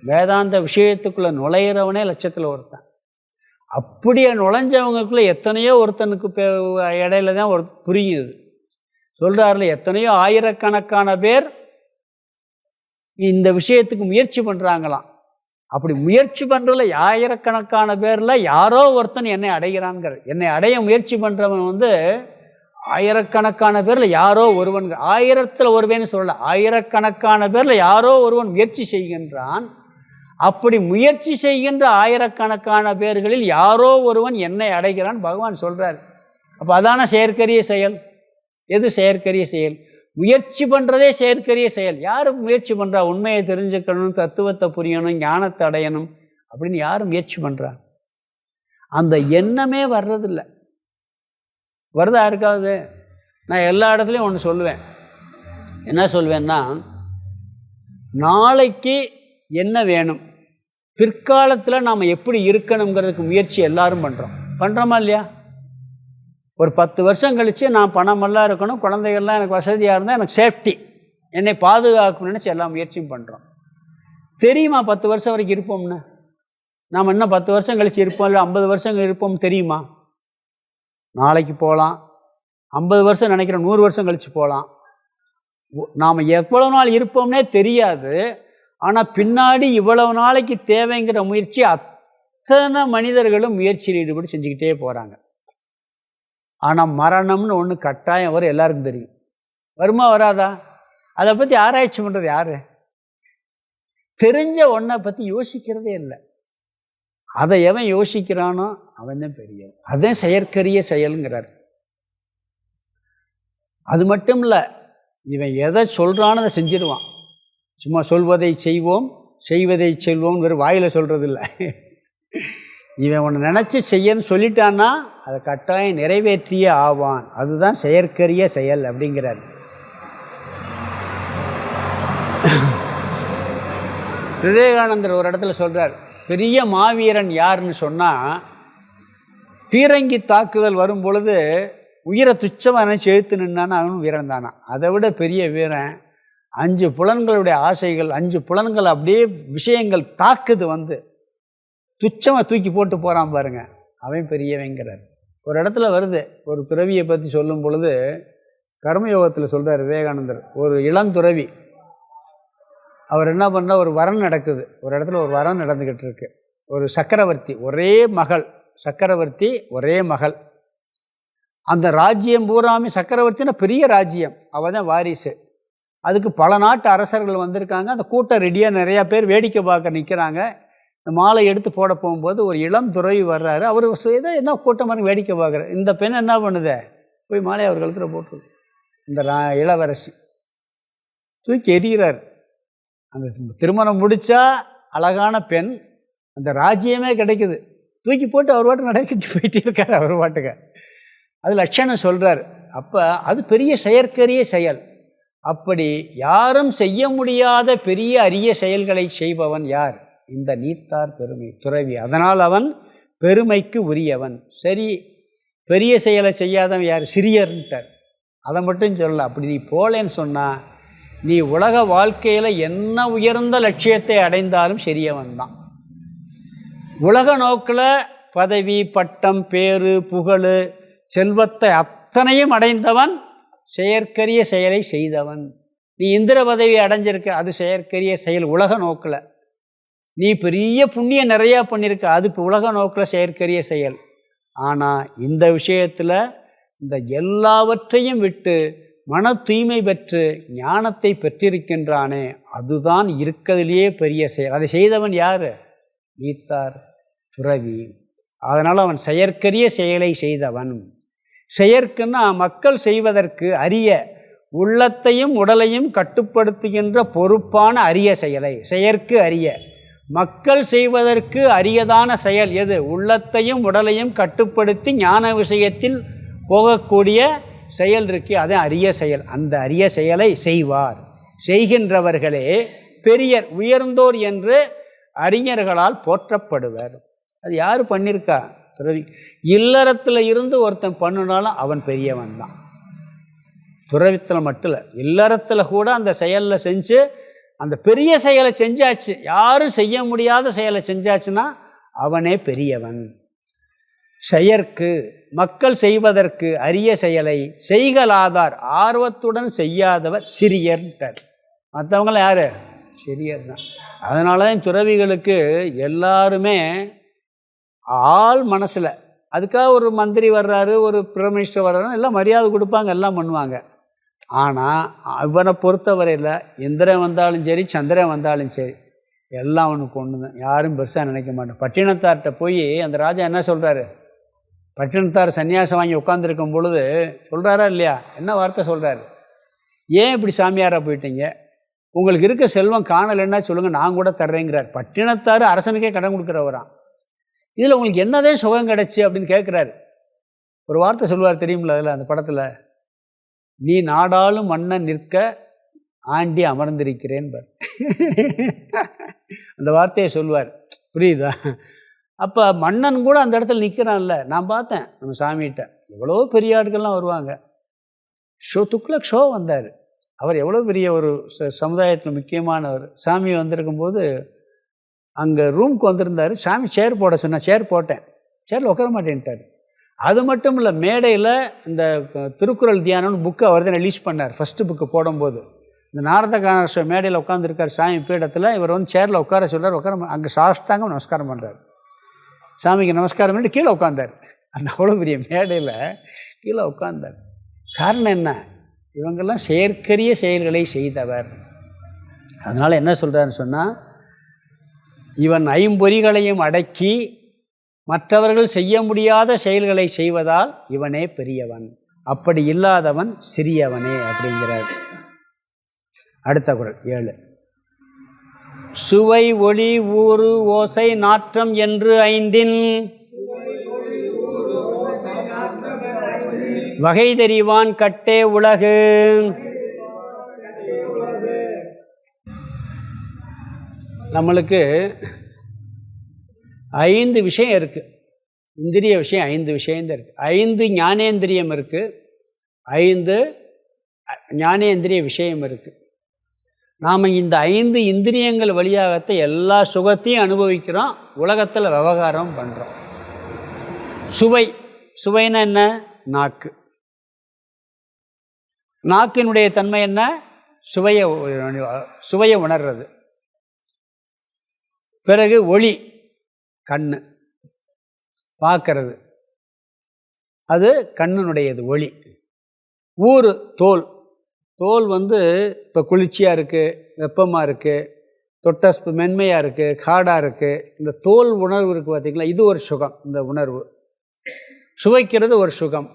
வேதாந்த விஷயத்துக்குள்ளே நுழையிறவனே லட்சத்தில் ஒருத்தன். அப்படியே நுழைஞ்சவங்களுக்குள்ளே எத்தனையோ ஒருத்தனுக்கு இடையில தான் புரியுது. சொல்கிறாரில்ல, எத்தனையோ ஆயிரக்கணக்கான பேர் இந்த விஷயத்துக்கு முயற்சி பண்ணுறாங்களாம். அப்படி முயற்சி பண்ணுறதுல ஆயிரக்கணக்கான பேரில் யாரோ ஒருத்தன் என்னை அடைகிறான்கிற. என்னை அடைய முயற்சி பண்ணுறவன் ஆயிரக்கணக்கான பேரில் யாரோ ஒருவன், 1000ல் ஒருவன்னு சொல்லலை, ஆயிரக்கணக்கான பேரில் யாரோ ஒருவன் முயற்சி செய்கின்றான். அப்படி முயற்சி செய்கின்ற ஆயிரக்கணக்கான பேர்களில் யாரோ ஒருவன் என்னை அடைகிறான் பகவான் சொல்கிறார். அப்போ அதான செயற்கரிய செயல். எது செயற்கரிய செயல்? முயற்சி பண்ணுறதே செயற்கரிய செயல். யார் முயற்சி பண்ணுறா? உண்மையை தெரிஞ்சுக்கணும், தத்துவத்தை புரியணும், ஞானத்தை அடையணும் அப்படின்னு யார் முயற்சி பண்ணுறா? அந்த எண்ணமே வர்றதில்லை. வருதா இருக்காது? நான் எல்லா இடத்துலையும் ஒன்று சொல்லுவேன். என்ன சொல்வேன்னா, நாளைக்கு என்ன வேணும், பிற்காலத்தில் நாம் எப்படி இருக்கணுங்கிறதுக்கு முயற்சி எல்லாரும் பண்ணுறோமா இல்லையா? ஒரு 10 வருஷம் கழித்து நான் பணமெல்லாம் இருக்கணும், குழந்தைகள்லாம் எனக்கு வசதியாக இருந்தால் எனக்கு சேஃப்டி, என்னை பாதுகாக்கணும்னு நினச்சி எல்லா முயற்சியும் பண்ணுறோம். தெரியுமா 10 வருஷம் வரைக்கும் இருப்போம்னு? நாம் இன்னும் 10 வருஷம் கழித்து இருப்போம், இல்லை 50 வருஷம் இருப்போம் தெரியுமா? நாளைக்கு போகலாம், 50 வருஷம் நினைக்கிறோம், 100 வருஷம் கழித்து போகலாம். நாம் எவ்வளோ நாள் இருப்போம்னே தெரியாது. ஆனால் பின்னாடி இவ்வளவு நாளைக்கு தேவைங்கிற முயற்சி அத்தனை மனிதர்களும் முயற்சியில் ஈடுபட்டு செஞ்சுக்கிட்டே போகிறாங்க. ஆனால் மரணம்னு ஒன்று கட்டாயம் வரும், எல்லாருக்கும் தெரியும். வருமா வராதா? அதை பற்றி ஆராய்ச்சி பண்ணுறது யார்? தெரிஞ்ச ஒன்றை பற்றி யோசிக்கிறதே இல்லை. அதை எவன் யோசிக்கிறானோ அவன் தான் பெரிய, அதுதான் செயற்கரிய செயலுங்கிறார். அது மட்டும் இல்லை, இவன் எதை சொல்கிறான்னு அதை செஞ்சிடுவான். சும்மா சொல்வதை செய்வோம் செய்வதை செல்வோம் வெறும் வாயில் சொல்கிறதில்ல. இவன் ஒன்று நினச்சி செய்யன்னு சொல்லிட்டான்னா அதை கட்டாயம் நிறைவேற்றியே ஆவான். அதுதான் செயற்கரிய செயல் அப்படிங்கிறார். விவேகானந்தர் ஒரு இடத்துல சொல்கிறார், பெரிய மாவீரன் யாருன்னு சொன்னால், பீரங்கி தாக்குதல் வரும் பொழுது உயிரை துச்சமாக நினச்சி எழுத்து நின்னான்னு அவனும் வீரன் தானா. அதை விட பெரிய வீரன் 5 புலன்களுடைய ஆசைகள், 5 புலன்கள் அப்படியே விஷயங்கள் தாக்குது வந்து துச்சமாக தூக்கி போட்டு போகிறான் பாருங்க, அவன் பெரியவங்கிறார். ஒரு இடத்துல வருது, ஒரு துறவியை பற்றி சொல்லும் பொழுது கர்மயோகத்தில் சொல்கிறார் விவேகானந்தர். ஒரு இளந்துறவி, அவர் என்ன பண்ணால், ஒரு வரம் நடக்குது, ஒரு இடத்துல ஒரு வரம் நடந்துக்கிட்டு இருக்கு. ஒரு சக்கரவர்த்தி, ஒரே மகள், சக்கரவர்த்தி ஒரே மகள். அந்த ராஜ்யம் பூராமே, சக்கரவர்த்தினா பெரிய ராஜ்யம், அவள் தான் வாரிசு. அதுக்கு பல நாட்டு அரசர்கள் வந்திருக்காங்க. அந்த கூட்டம் ரெடியாக நிறையா பேர் வேடிக்கை பார்க்க நிற்கிறாங்க. இந்த மாலை எடுத்து போட போகும்போது ஒரு இளம் துறவி வர்றாரு. அவர் ஏதோ என்ன கூட்டம் மாதிரி வேடிக்கை பார்க்குறாரு. இந்த பெண் என்ன பண்ணுது, போய் மாலையை அவர் கழுத்தில் போட்டு இந்த இளவரசி தூக்கி எறிகிறார். அந்த திருமணம் முடித்தா அழகான பெண், அந்த ராஜ்யமே கிடைக்குது, தூக்கி போட்டு அவர் பாட்டு நடக்கிட்டு போயிட்டே இருக்கார் அவர் பாட்டுக்க. அது லட்சணம் சொல்கிறார். அப்போ அது பெரிய செயற்கரிய செயல். அப்படி யாரும் செய்ய முடியாத பெரிய அரிய செயல்களை செய்பவன் யார்? இந்த நீத்தார் பெருமை துறவி. அதனால் அவன் பெருமைக்கு உரியவன். சரி, பெரிய செயலை செய்யாதவன் யார்? சிறியர்ன்ட்டார். அதை மட்டும் சொல்லலாம். அப்படி நீ போலேன்னு சொன்னால் நீ உலக வாழ்க்கையில் என்ன உயர்ந்த லட்சியத்தை அடைந்தாலும் சரியவன் தான். உலக நோக்கில் பதவி, பட்டம், பேரு, புகழ், செல்வத்தை அத்தனையும் அடைந்தவன் செயற்கரிய செயலை செய்தவன். நீ இந்திர பதவி அடைஞ்சிருக்க, அது செயற்கரிய செயல் உலக நோக்கில். நீ பெரிய புண்ணியம் நிறையா பண்ணியிருக்க, அது இப்போ உலக நோக்கில் செயற்கரிய செயல். ஆனால் இந்த விஷயத்தில் இந்த எல்லாவற்றையும் விட்டு மன தூய்மை பெற்று ஞானத்தை பெற்றிருக்கின்றானே, அதுதான் இருக்கிறதுலேயே பெரிய செயல். அதை செய்தவன் யார்? நீத்தார் துறவி. அதனால் அவன் செயற்கரிய செயலை செய்தவன். செயற்குன்னா மக்கள் செய்வதற்கு அரிய, உள்ளத்தையும் உடலையும் கட்டுப்படுத்துகின்ற பொறுப்பான அரிய செயலை. செயற்கு அரிய, மக்கள் செய்வதற்கு அரியதான செயல் எது? உள்ளத்தையும் உடலையும் கட்டுப்படுத்தி ஞான விஷயத்தில் போகக்கூடிய செயல் இருக்கு, அதே அரிய செயல். அந்த அரிய செயலை செய்வார். செய்கின்றவர்களே பெரியர், உயர்ந்தோர் என்று அறிஞர்களால் போற்றப்படுவர். அது யார் பண்ணியிருக்கா? துறவி. இல்லறத்தில் இருந்து ஒருத்தன் பண்ணினாலும் அவன் பெரியவன் தான். துறவித்தில் மட்டும் இல்லை, இல்லறத்தில் கூட அந்த செயலில் செஞ்சு அந்த பெரிய செயலை செஞ்சாச்சு, யாரும் செய்ய முடியாத செயலை செஞ்சாச்சுன்னா அவனே பெரியவன். செயற்கு, மக்கள் செய்வதற்கு அரிய செயலை செய்கலாதார் ஆர்வத்துடன் செய்யாதவர் சிறியர்ன்றார். மற்றவங்களாம் யார்? சிறியர் தான். அதனால தான் துறவிகளுக்கு எல்லாருமே ஆள் மனசில், அதுக்காக ஒரு மந்திரி வர்றாரு, ஒரு பிரைம் மினிஸ்டர் வர்றாரு, எல்லாம் மரியாதை கொடுப்பாங்க, எல்லாம் பண்ணுவாங்க. ஆனால் இவனை பொறுத்தவரையில் இந்திரன் வந்தாலும் சரி, சந்திரன் வந்தாலும் சரி, எல்லாம் அவனுக்கு ஒன்று தான். யாரும் பெருசாக நினைக்க மாட்டேன். பட்டினத்தார்கிட்ட போய் அந்த ராஜா என்ன சொல்கிறாரு? பட்டினத்தார் சன்னியாசம் வாங்கி உட்காந்துருக்கும் பொழுது சொல்கிறாரா இல்லையா? என்ன வார்த்தை சொல்கிறாரு? ஏன் இப்படி சாமியாராக போயிட்டீங்க? உங்களுக்கு இருக்க செல்வம் காணலைன்னா சொல்லுங்கள், நான் கூட தர்றேங்கிறார். பட்டினத்தார் அரசனுக்கே கடன் கொடுக்குறவரான். இதில் உங்களுக்கு என்னதான் சுகம் கிடச்சி அப்படின்னு கேட்குறாரு. ஒரு வார்த்தை சொல்லுவார் தெரியுமில்ல அதில், அந்த படத்தில், நீ நாடாளும் மன்னன் நிற்க ஆண்டி அமர்ந்திருக்கிறேன் பார். அந்த வார்த்தையை சொல்லுவார். புரியுதா? அப்போ மன்னன் கூட அந்த இடத்துல நிற்கிறான்ல. நான் பார்த்தேன் நம்ம சாமிகிட்ட, எவ்வளோ பெரிய ஆட்கள்லாம் வருவாங்க. துக்ளக் ஷோ வந்தார். அவர் எவ்வளோ பெரிய ஒரு சமுதாயத்தில் முக்கியமானவர். சாமி வந்திருக்கும்போது அங்கே ரூமுக்கு வந்திருந்தார். சாமி சேர் போட சொன்னால் சேர் போட்டேன். சேரில் உட்கார மாட்டேன்ட்டார். அது மட்டும் இல்லை, மேடையில் இந்த திருக்குறள் தியானம்னு புக்கு அவர் தான் ரிலீஸ் பண்ணார். ஃபஸ்ட்டு புக்கு போடும்போது இந்த நாரதகான மேடையில் உட்காந்துருக்கார் சாமி பீடத்தில். இவர் வந்து சேரில் உட்கார சொல்கிறார். அங்கே சாஷ்டாங்க நமஸ்காரம் பண்ணுறார். சாமிக்கு நமஸ்காரம் பண்ணிட்டு கீழே உட்காந்தார். அந்த அவ்வளோ பெரிய மேடையில் கீழே உட்காந்தார். காரணம் என்ன? இவங்கெல்லாம் செயற்கரிய செயல்களை செய்தவர். அதனால் என்ன சொல்கிறாருன்னு சொன்னால், இவன் ஐம்பொறிகளையும் அடக்கி மற்றவர்கள் செய்ய முடியாத செயல்களை செய்வதால் இவனே பெரியவன், அப்படி இல்லாதவன் சிறியவனே அப்படிங்கிறார். அடுத்த குறள் 7. சுவை ஒளி ஊறு ஓசை நாற்றம் என்று ஐந்தின் வகை தெரிவான் கட்டே உலகு. நம்மளுக்கு 5 விஷயம் இருக்குது. இந்திரிய விஷயம் 5 விஷயம் தான் இருக்குது. 5 ஞானேந்திரியம் இருக்குது, 5 ஞானேந்திரிய விஷயம் இருக்குது. நாம் இந்த 5 இந்திரியங்கள் வழியாகத்த எல்லா சுகத்தையும் அனுபவிக்கிறோம், உலகத்தில் விவகாரம் பண்ணுறோம். சுவைன்னா என்ன? நாக்கு. நாக்கினுடைய தன்மை என்ன? சுவையை உணர்றது. பிறகு ஒளி, கண்ணு பார்க்கறது, அது கண்ணினுடையது ஒளி. ஊறு, தோல். தோல் இப்போ குளிர்ச்சியாக இருக்குது, வெப்பமாக இருக்குது, தொட்ட மென்மையாக இருக்குது, காடாக இருக்குது. இந்த தோல் உணர்வு இருக்குது பார்த்திங்களா, இது ஒரு சுகம். இந்த உணர்வு சுவைக்கிறது ஒரு சுகம்,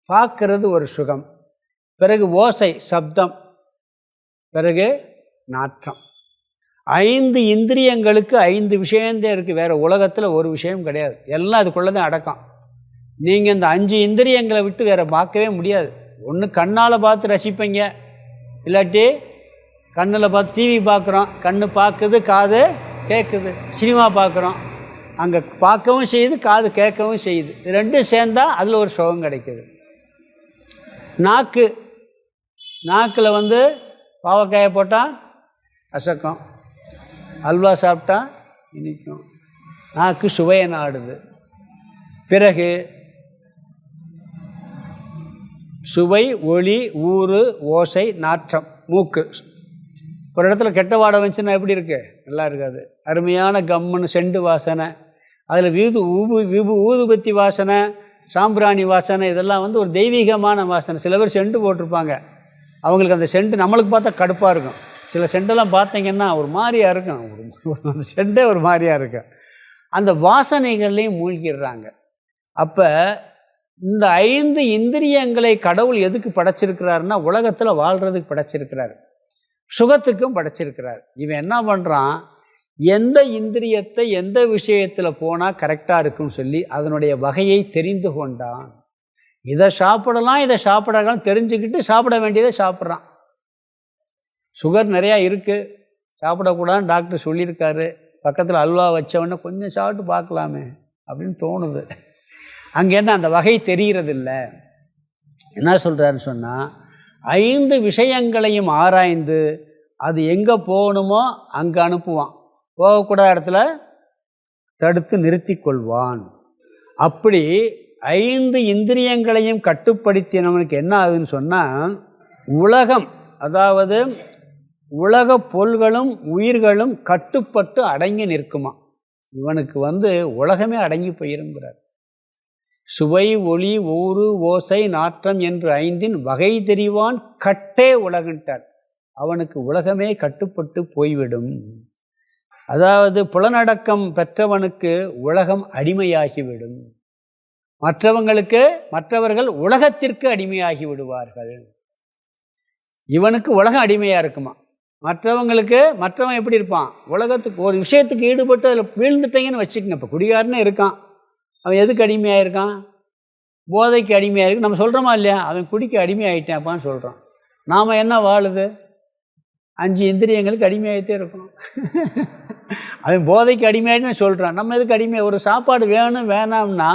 பார்க்கறது ஒரு சுகம். பிறகு ஓசை, சப்தம். பிறகு நாற்றம். 5 இந்திரியங்களுக்கு 5 விஷயம்தான் இருக்குது. வேறு உலகத்தில் ஒரு விஷயம் கிடையாது. எல்லாம் அதுக்குள்ளே தான் அடக்கம். நீங்கள் இந்த 5 இந்திரியங்களை விட்டு வேறு பார்க்கவே முடியாது. ஒன்று கண்ணால் பார்த்து ரசிப்பீங்க, இல்லாட்டி கண்ணில் பார்த்து டிவி பார்க்குறோம், கண்ணு பார்க்குது, காது கேட்குது. சினிமா பார்க்குறோம், அங்கே பார்க்கவும் செய்யுது, காது கேட்கவும் செய்யுது. இது ரெண்டும் சேர்ந்தால் அதில் ஒரு சுகம் கிடைக்குது. நாக்கில் பாவக்காயை போட்டால் கசக்கும், அல்வா சாப்பிட்டா இனிக்கும். நாக்கு சுவையை நாடுது. பிறகு சுவை, ஒளி, ஊறு, ஓசை, நாற்றம். மூக்கு. ஒரு இடத்துல கெட்ட வாடை வந்துச்சுன்னா எப்படி இருக்கு? நல்லா இருக்காது. அருமையான கம்முன்னு செண்டு வாசனை, அதில் ஊதுபத்தி வாசனை, சாம்பிராணி வாசனை, இதெல்லாம் ஒரு தெய்வீகமான வாசனை. சில பேர் செண்டு போட்டிருப்பாங்க, அவங்களுக்கு அந்த செண்டு நம்மளுக்கு பார்த்தா கடுப்பாக இருக்கும். சில செண்டெல்லாம் பார்த்தீங்கன்னா ஒரு மாதிரியாக இருக்கும், அந்த செண்டே ஒரு மாதிரியாக இருக்கும். அந்த வாசனைகள்லையும் மூழ்கிடுறாங்க. அப்போ இந்த 5 இந்திரியங்களை கடவுள் எதுக்கு படைச்சிருக்கிறாருன்னா, உலகத்தில் வாழ்கிறதுக்கு படைச்சிருக்கிறார், சுகத்துக்கும் படைச்சிருக்கிறார். இவன் என்ன பண்ணுறான், எந்த இந்திரியத்தை எந்த விஷயத்தில் போனால் கரெக்டாக இருக்குன்னு சொல்லி அதனுடைய வகையை தெரிந்து கொண்டான். இதை சாப்பிடலாம், இதை சாப்பிடலாம் தெரிஞ்சுக்கிட்டு சாப்பிட வேண்டியதை சாப்பிட்றான். சுகர் நிறையா இருக்குது, சாப்பிடக்கூடாதுன்னு டாக்டர் சொல்லியிருக்காரு. பக்கத்தில் அல்வா வச்சவொடனே கொஞ்சம் சாப்பிட்டு பார்க்கலாமே அப்படின்னு தோணுது. அங்கேருந்து அந்த வகை தெரிகிறதில்ல. என்ன சொல்கிறாருன்னு சொன்னால், 5 விஷயங்களையும் ஆராய்ந்து அது எங்கே போகணுமோ அங்கே அனுப்புவான், போகக்கூடாத இடத்துல தடுத்து நிறுத்தி கொள்வான். அப்படி 5 இந்திரியங்களையும் கட்டுப்படுத்தினவனுக்கு என்ன ஆகுதுன்னு சொன்னால், உலகம், அதாவது உலக பொருள்களும் உயிர்களும் கட்டுப்பட்டு அடங்கி நிற்குமா. இவனுக்கு உலகமே அடங்கி போயிருங்கிறார். சுவை, ஒளி, ஊறு, ஓசை, நாற்றம் என்று 5 வகை தெரிவான் கட்டே உலகின்றார். அவனுக்கு உலகமே கட்டுப்பட்டு போய்விடும். அதாவது புலனடக்கம் பெற்றவனுக்கு உலகம் அடிமையாகிவிடும். மற்றவர்கள் உலகத்திற்கு அடிமையாகி விடுவார்கள். இவனுக்கு உலகம் அடிமையாக இருக்குமா. மற்றவன் எப்படி இருப்பான், உலகத்துக்கு ஒரு விஷயத்துக்கு ஈடுபட்டு அதில் வீழ்ந்துட்டீங்கன்னு வச்சுக்கோங்க. இப்போ குடிகாரனே இருக்கான், அவன் எதுக்கு அடிமையாக இருக்கான்? போதைக்கு அடிமையாக இருக்கு. நம்ம சொல்கிறோமா இல்லையா, அவன் குடிக்க அடிமையாகிட்டான்ப்பான்னு சொல்கிறோம். நாம் என்ன வாழுது, 5 இந்திரியங்களுக்கு அடிமையாகிட்டே இருக்கணும். அவன் போதைக்கு அடிமையாகிட்டுன்னு சொல்கிறான், நம்ம எதுக்கு அடிமை? ஒரு சாப்பாடு வேணாம்னா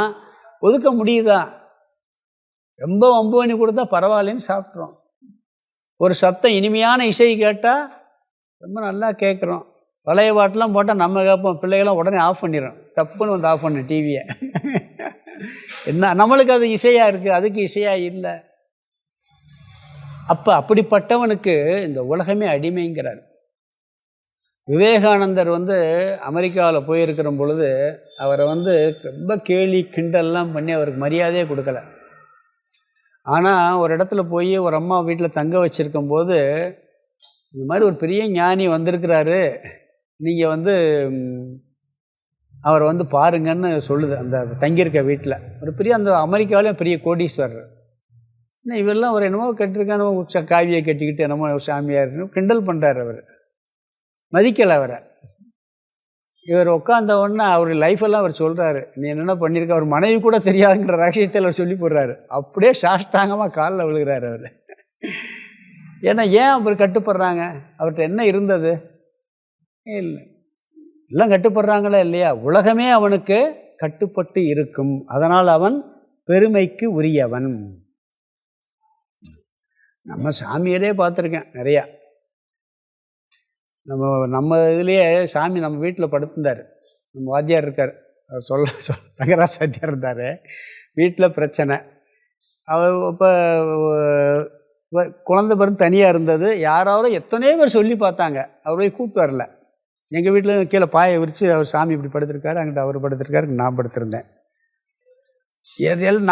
ஒதுக்க முடியுதா? ரொம்ப வம்பு பண்ணி கொடுத்தா பரவாயில்லன்னு சாப்பிட்றோம். ஒரு சத்தம், இனிமையான இசை கேட்டால் ரொம்ப நல்லா கேட்குறோம். பழைய பாட்டெலாம் போட்டால் நம்ம கேட்போம், பிள்ளைகள்லாம் உடனே ஆஃப் பண்ணிடுறோம். தப்புன்னு ஆஃப் பண்ண டிவியை. என்ன நம்மளுக்கு அது இசையாக இருக்குது, அதுக்கு இசையாக இல்லை. அப்போ அப்படிப்பட்டவனுக்கு இந்த உலகமே அடிமைங்கிறார். விவேகானந்தர் அமெரிக்காவில் போயிருக்கிற பொழுது அவரை ரொம்ப கேலி கிண்டல்லாம் பண்ணி அவருக்கு மரியாதையே கொடுக்கல. ஆனால் ஒரு இடத்துல போய் ஒரு அம்மா வீட்டில் தங்க வச்சுருக்கும் போது, இந்த மாதிரி ஒரு பெரிய ஞானி வந்திருக்கிறாரு, நீங்கள் அவர் பாருங்கன்னு சொல்லுது அந்த தங்கியிருக்க வீட்டில். ஒரு பெரிய அந்த அமெரிக்காவிலேயும் பெரிய கோடீஸ்வரர். இன்னும் இவெல்லாம் ஒரு என்னமோ கட்டிருக்கானோ, காவியை கட்டிக்கிட்டு என்னமோ சாமியார் கிண்டல் பண்ணுறாரு. அவர் மதிக்கலை அவரை. இவர் உட்காந்த உடனே அவர் லைஃபெல்லாம் அவர் சொல்கிறாரு, நீ என்னென்ன பண்ணியிருக்க, அவர் மனைவி கூட தெரியாதுங்கிற ரகசியத்தில் அவர் சொல்லி போடுறாரு. அப்படியே சாஷ்டாங்கமாக காலில் விழுகிறார் அவர். ஏன்னா ஏன் அவர் கட்டுப்படுறாங்க? அவர்கிட்ட என்ன இருந்தது? இல்லை, எல்லாம் கட்டுப்படுறாங்களா இல்லையா? உலகமே அவனுக்கு கட்டுப்பட்டு இருக்கும். அதனால் அவன் பெருமைக்கு உரியவன். நம்ம சாமியரே பார்த்துருக்கேன் நிறையா. நம்ம இதுலேயே சாமி நம்ம வீட்டில் படுத்திருந்தார். நம்ம வாத்தியார் இருக்கார், அவர் ரங்கராஜ் வாத்தியார் இருந்தார். வீட்டில் பிரச்சனை. அவர் இப்போ குழந்தை பிறந்து தனியாக இருந்தது. யாராவது எத்தனையோ பேர் சொல்லி பார்த்தாங்க, அவர் போய் கூப்பிட்டு வரல. எங்கள் வீட்டில் கீழே பாயை விரித்து அவர் சாமி இப்படி படுத்திருக்காரு, அங்கிட்ட அவர் படுத்திருக்காரு, நான் படுத்திருந்தேன்.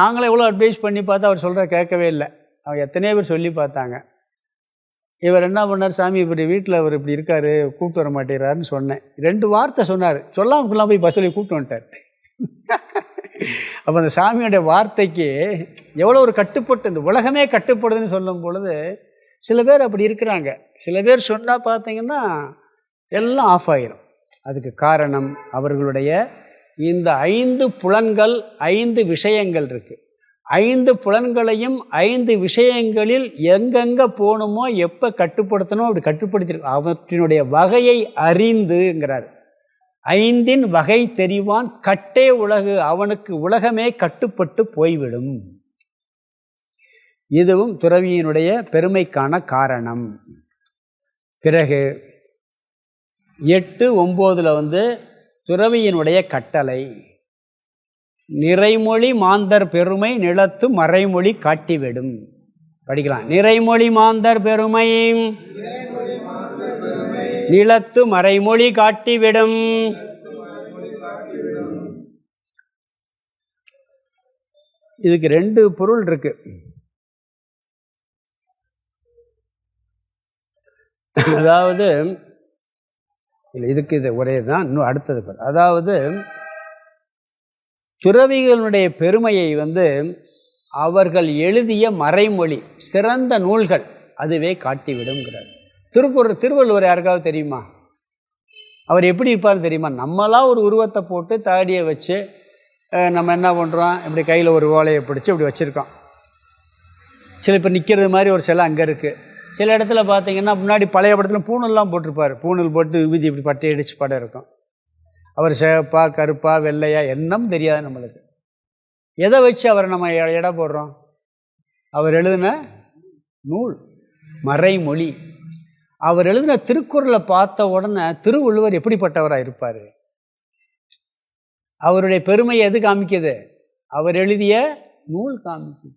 நாங்களே எவ்வளோ அட்வைஸ் பண்ணி பார்த்தா அவர் சொல்கிற கேட்கவே இல்லை. அவங்க எத்தனையோ பேர் சொல்லி பார்த்தாங்க. இவர் என்ன பண்ணார், சாமி இப்படி வீட்டில் அவர் இப்படி இருக்கார், கூப்பிட்டு வர மாட்டேறாருன்னு சொன்னேன். 2 வார்த்தை சொன்னார், சொல்லாமலாம் போய் பஸ்ஸில் கூப்பிட்டு வந்துட்டார். அப்போ அந்த சாமியோடைய வார்த்தைக்கு எவ்வளோ ஒரு கட்டுப்பட்டு, இந்த உலகமே கட்டுப்படுதுன்னு சொல்லும் பொழுது சில பேர் அப்படி இருக்கிறாங்க. சில பேர் சொன்னால் பார்த்தீங்கன்னா எல்லாம் ஆஃப் ஆகிரும். அதுக்கு காரணம் அவர்களுடைய இந்த 5 புலன்கள், 5 விஷயங்கள் இருக்குது. 5 புலன்களையும் 5 விஷயங்களில் எங்கெங்கே போகணுமோ எப்போ கட்டுப்படுத்தணும் அப்படி கட்டுப்படுத்திருக்கு. அவற்றினுடைய வகையை அறிந்துங்கிறார். 5 வகை தெரிவான் கட்டே உலகு, அவனுக்கு உலகமே கட்டுப்பட்டு போய்விடும். இதுவும் துறவியினுடைய பெருமைக்கான காரணம். பிறகு 8, 9 துறவியினுடைய கட்டளை. நிறைமொழி மாந்தர் பெருமை நிலத்து மறைமொழி காட்டிவிடும். படிக்கலாம். நிறைமொழி மாந்தர் பெருமை நிலத்து மறைமொழி காட்டிவிடும். இதுக்கு 2 பொருள் இருக்கு. அதாவது இதுக்கு இது ஒரே தான், இன்னும் அடுத்தது. அதாவது துறவிகளுடைய பெருமையை அவர்கள் எழுதிய மறைமொழி, சிறந்த நூல்கள் அதுவே காட்டிவிடுங்கிறார். திருவள்ளுவர் யாருக்காவது தெரியுமா? அவர் எப்படி இருப்பார் தெரியுமா? நம்மளாம் ஒரு உருவத்தை போட்டு தாடியை வச்சு நம்ம என்ன பண்ணுறோம், இப்படி கையில் ஒரு ஓலையை பிடிச்சி இப்படி வச்சுருக்கோம். சில இப்போ நிற்கிறது மாதிரி ஒரு சிலை அங்கே இருக்குது. சில இடத்துல பார்த்தீங்கன்னா முன்னாடி பழைய படத்தில் பூணூல்லாம் போட்டிருப்பார். பூணூல் போட்டு விபூதி இப்படி பட்டை அடித்து படம் இருக்கும். அவர் சிவப்பா கருப்பா வெள்ளையா என்னன்னு தெரியாது நம்மளுக்கு. எதை வச்சு அவரை நம்ம எடை போடுறோம்? அவர் எழுதின நூல் மறைமொழி. அவர் எழுதின திருக்குறளை பார்த்த உடனே திருவள்ளுவர் எப்படிப்பட்டவராக இருப்பார்? அவருடைய பெருமை எது காமிக்குது? அவர் எழுதிய நூல் காமிக்குது.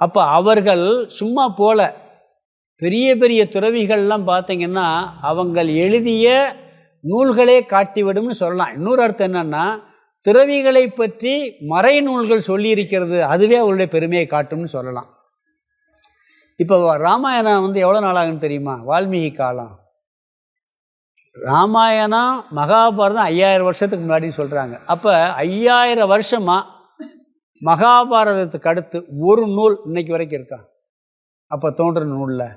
அப்போ அவர்கள் சும்மா போல பெரிய பெரிய துறவிகள்லாம் பார்த்தீங்கன்னா அவங்கள் எழுதிய நூல்களே காட்டிவிடும்னு சொல்லலாம். இன்னொரு அர்த்தம் என்னன்னா, துறவிகளை பற்றி மறை நூல்கள் சொல்லியிருக்கிறது, அதுவே அவருடைய பெருமையை காட்டும்னு சொல்லலாம். இப்போ ராமாயணம் எவ்வளோ நாளாகுன்னு தெரியுமா? வால்மீகி காலம். ராமாயணம் மகாபாரதம் 5000 வருஷத்துக்கு முன்னாடின்னு சொல்கிறாங்க. அப்போ 5000 வருஷமாக மகாபாரதத்துக்கு அடுத்து ஒரு நூல் இன்னைக்கு வரைக்கும் இருக்கா? அப்போ தோன்ற நூலில்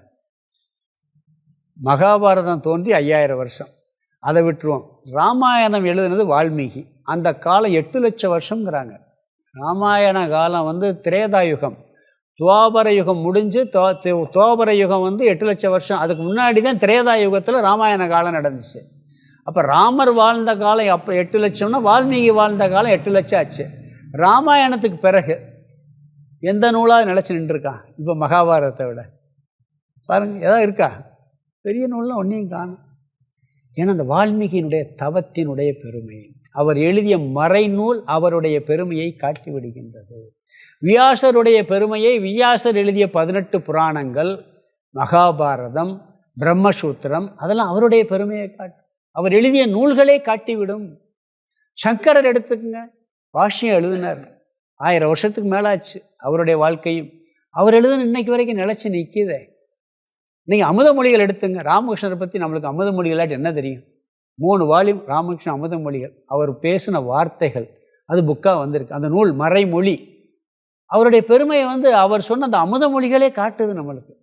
மகாபாரதம் தோன்றி 5000 வருஷம், அதை விட்டுருவோம். ராமாயணம் எழுதுனது வால்மீகி, அந்த காலம் 8 லட்சம் வருஷங்கிறாங்க. ராமாயண காலம் திரேதாயுகம், துவாபர யுகம் முடிஞ்சு துவாபர யுகம் 8 லட்சம் வருஷம். அதுக்கு முன்னாடி தான் திரேதாயுகத்தில் ராமாயண காலம் நடந்துச்சு. அப்போ ராமர் வாழ்ந்த காலம் அப்போ 8 லட்சம்னா வால்மீகி வாழ்ந்த காலம் 8 லட்சம் ஆச்சு. ராமாயணத்துக்கு பிறகு எந்த நூலாக நிலச்சி நின்றுருக்கான் இப்போ மகாபாரதத்தை விட? பாருங்கள், எதாவது இருக்கா? பெரிய நூல்லாம் ஒன்றையும் காணும். ஏன்னா அந்த வால்மீகியினுடைய தவத்தினுடைய பெருமை, அவர் எழுதிய மறைநூல் அவருடைய பெருமையை காட்டி விடுகின்றது. வியாசருடைய பெருமையை, வியாசர் எழுதிய 18 புராணங்கள், மகாபாரதம், பிரம்மசூத்திரம், அதெல்லாம் அவருடைய பெருமையை காட்டும். அவர் எழுதிய நூல்களே காட்டிவிடும். சங்கரர் எடுத்துக்கங்க, பாஷ்யம் எழுதினார், 1000 வருஷத்துக்கு மேலாச்சு அவருடைய வாழ்க்கையும். அவர் எழுதுன இன்னைக்கு வரைக்கும் நிலச்சி நிற்கிதே. நீங்கள் அமுதமொழிகள் எடுத்துங்க, ராமகிருஷ்ணரை பற்றி நம்மளுக்கு அமுதமொழிகளாட்டு என்ன தெரியும்? 3 வால்யூம் ராமகிருஷ்ணன் அமுதமொழிகள், அவர் பேசின வார்த்தைகள், அது புக்காக வந்திருக்கு. அந்த நூல் மறைமொழி. அவருடைய பெருமையை அவர் சொன்ன அந்த அமுதமொழிகளே காட்டுது நம்மளுக்கு.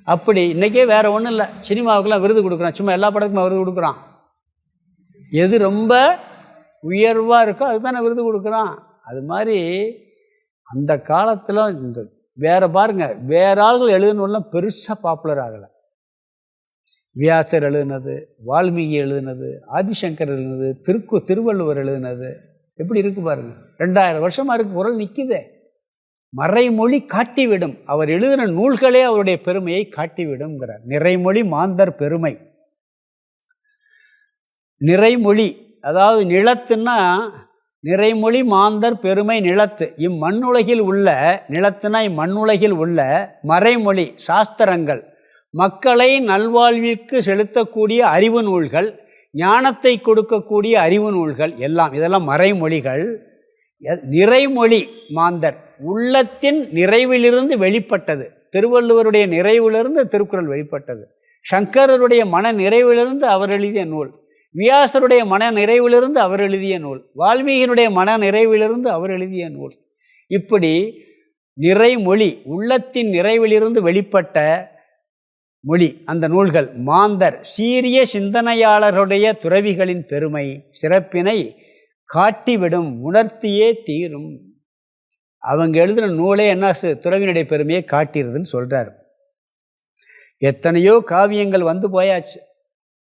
அப்படி இன்றைக்கே வேறு ஒன்றும் இல்லை, சினிமாவுக்கெல்லாம் விருது கொடுக்குறான், சும்மா எல்லா படத்துக்கும் விருது கொடுக்குறான். எது ரொம்ப உயர்வாக இருக்கோ அதுதானே விருது கொடுக்குறான். அது மாதிரி அந்த காலத்தில் இந்த வேற பாருங்க, வேற ஆள்கள் எழுதுனெல்லாம் பெருசாக பாப்புலர் ஆகலை. வியாசர் எழுதுனது, வால்மீகி எழுதுனது, ஆதிசங்கர் எழுதுனது, திருவள்ளுவர் எழுதுனது எப்படி இருக்கு பாருங்க. 2000 வருஷமா இருக்கு, குரல் நிற்குதே. மறைமொழி காட்டிவிடும், அவர் எழுதின நூல்களே அவருடைய பெருமையை காட்டிவிடும்ங்கிறார். நிறைமொழி மாந்தர் பெருமை. நிறைமொழி அதாவது நிலத்துன்னா நிறைமொழி மாந்தர் பெருமை நிலத்து. இம்மண்ணுலகில் உள்ள நிலத்துனா இம்மண்ணுலகில் உள்ள மறைமொழி சாஸ்திரங்கள், மக்களை நல்வாழ்விற்கு செலுத்தக்கூடிய அறிவு நூல்கள், ஞானத்தை கொடுக்கக்கூடிய அறிவு நூல்கள் எல்லாம், இதெல்லாம் மறைமொழிகள். நிறைமொழி மாந்தர் உள்ளத்தின் நிறைவிலிருந்து வெளிப்பட்டது. திருவள்ளுவருடைய நிறைவிலிருந்து திருக்குறள் வெளிப்பட்டது. சங்கரருடைய மன நிறைவிலிருந்து அவர் எழுதிய நூல். வியாசருடைய மன நிறைவிலிருந்து அவர் எழுதிய நூல். வால்மீகியினுடைய மன நிறைவிலிருந்து அவர் எழுதிய நூல். இப்படி நிறைமொழி, உள்ளத்தின் நிறைவிலிருந்து வெளிப்பட்ட மொழி அந்த நூல்கள். மாந்தர் சீரிய சிந்தனையாளருடைய துறவிகளின் பெருமை சிறப்பினை காட்டிவிடும், உணர்த்தியே தீரும். அவங்க எழுதின நூலே என்ன துறவினுடைய பெருமையை காட்டிடுதுன்னு சொல்றார். எத்தனையோ காவியங்கள் வந்து போயாச்சு.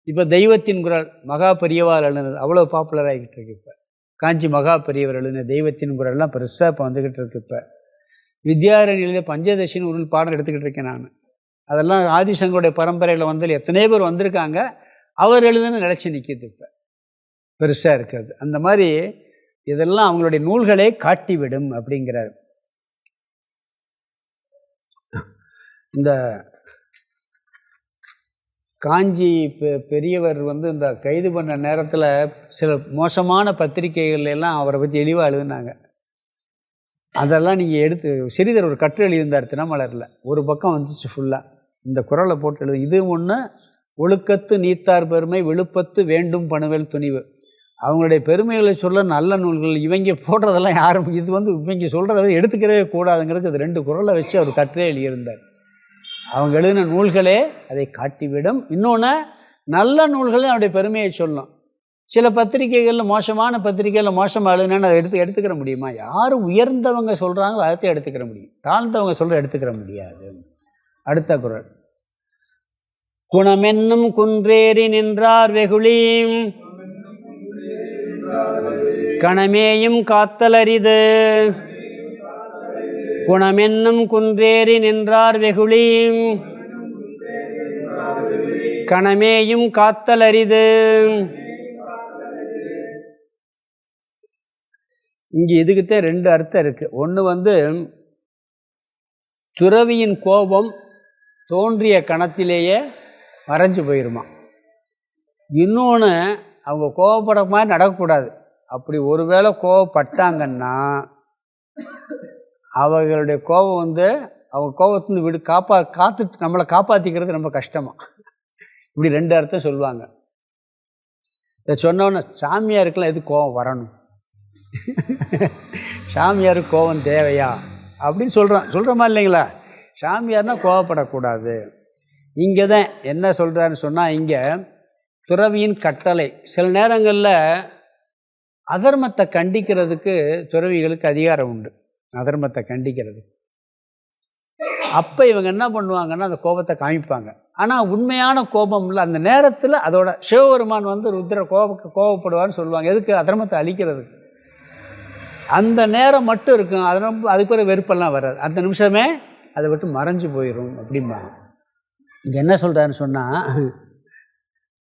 இப்போ தெய்வத்தின் குரல் மகா பெரியவாள் எழுதுனது அவ்வளோ பாப்புலர் ஆகிக்கிட்டு இருக்கு. இப்போ காஞ்சி மகா பெரியவர் எழுதின தெய்வத்தின் குரல்லாம் பெருசாக இப்போ வந்துக்கிட்டு இருக்கு. இப்போ வித்யாரண்ய எழுதிய பஞ்சதசின்னு ஒரு பாடம் எடுத்துக்கிட்டு இருக்கேன் நான். அதெல்லாம் ஆதிசங்கருடைய பரம்பரையில் வந்து எத்தனையோ பேர் வந்திருக்காங்க. அவர் எழுதுன்னு நிலச்சி நிற்கிது, இப்போ பெருசாக இருக்கிறது. அந்த மாதிரி இதெல்லாம் அவங்களுடைய நூல்களே காட்டிவிடும் அப்படிங்கிறார். இந்த காஞ்சி பெரியவர் வந்து இந்த கைது பண்ண நேரத்தில் சில மோசமான பத்திரிகைகள் எல்லாம் அவரை பற்றி எளிவாக எழுதுனாங்க. அதெல்லாம் நீங்கள் எடுத்து சிறிதர் ஒரு கட்டுரை எழுதியிருந்தார் தினமலரில். ஒரு பக்கம் வந்துச்சு ஃபுல்லாக இந்த குறளை போட்டு எழுது. இது ஒன்று ஒழுக்கத்து நீத்தார் பெருமை விழுப்பத்து வேண்டும் பணுவல் துணிவு. அவங்களுடைய பெருமைகளை சொல்ல நல்ல நூல்கள். இவங்க போடுறதெல்லாம் யாரும் இது வந்து இவங்க சொல்கிறத எடுத்துக்கிறவே கூடாதுங்கிறது அது 2 குறளை வச்சு அவர் கட்டுரை எழுதியிருந்தார். அவங்க எழுதின நூல்களே அதை காட்டிவிடும். இன்னொன்று நல்ல நூல்களே அவருடைய பெருமையை சொல்லணும். சில பத்திரிகைகளில் மோசமான பத்திரிகைகளில் மோசமாக எழுதுனான்னு அதை எடுத்துக்கிற முடியுமா? யார் உயர்ந்தவங்க சொல்கிறாங்களோ அதை எடுத்துக்கிற முடியும், தாழ்ந்தவங்க சொல்கிற எடுத்துக்கிற முடியாது. அடுத்த குறள். குணமென்னும் குன்றேறி நின்றார் வெகுளீம் கணமேயும் காத்தலரிது. குணமென்னும் குன்றேறி நின்றார் வெகுளீம் கணமேயும் காத்தலரிது. இங்கே இதுக்கிட்ட 2 அர்த்தம் இருக்குது. ஒன்று வந்து துறவியின் கோபம் தோன்றிய கணத்திலேயே மறைஞ்சு போயிருமா. இன்னொன்று அவங்க கோபப்பட மாதிரி நடக்கக்கூடாது. அப்படி ஒருவேளை கோபப்பட்டாங்கன்னா அவர்களுடைய கோபம் வந்து அவங்க கோபத்திலிருந்து காத்துட்டு நம்மளை காப்பாற்றிக்கிறது ரொம்ப கஷ்டமாக. இப்படி 2 அர்த்தம் சொல்லுவாங்க. இதை சொன்னோன்னே சாமியாருக்கெல்லாம் எது கோபம் வரணும், சாமியாருக்கு கோபம் தேவையா அப்படின்னு சொல்கிறோமா இல்லைங்களா? சாமியார்னா கோபப்படக்கூடாது. இங்கே தான் என்ன சொல்கிறாருன்னு சொன்னால், இங்கே துறவியின் கட்டளை. சில நேரங்களில் அதர்மத்தை கண்டிக்கிறதுக்கு துறவிகளுக்கு அதிகாரம் உண்டு, அதர்மத்தை கண்டிக்கிறது. அப்போ இவங்க என்ன பண்ணுவாங்கன்னா அந்த கோபத்தை காமிப்பாங்க. ஆனால் உண்மையான கோபம் இல்லை அந்த நேரத்தில். அதோட சிவபெருமான் வந்து ருத்ர கோபப்படுவார்னு சொல்லுவாங்க. எதுக்கு? அதர்மத்தை அழிக்கிறதுக்கு. அந்த நேரம் மட்டும் இருக்கும். அதுக்கு பிறகு வெறுப்பெல்லாம் வராது. அந்த நிமிஷமே அதை விட்டு மறைஞ்சு போயிடும் அப்படிம்பாங்க. இங்கே என்ன சொல்கிறாருன்னு சொன்னால்,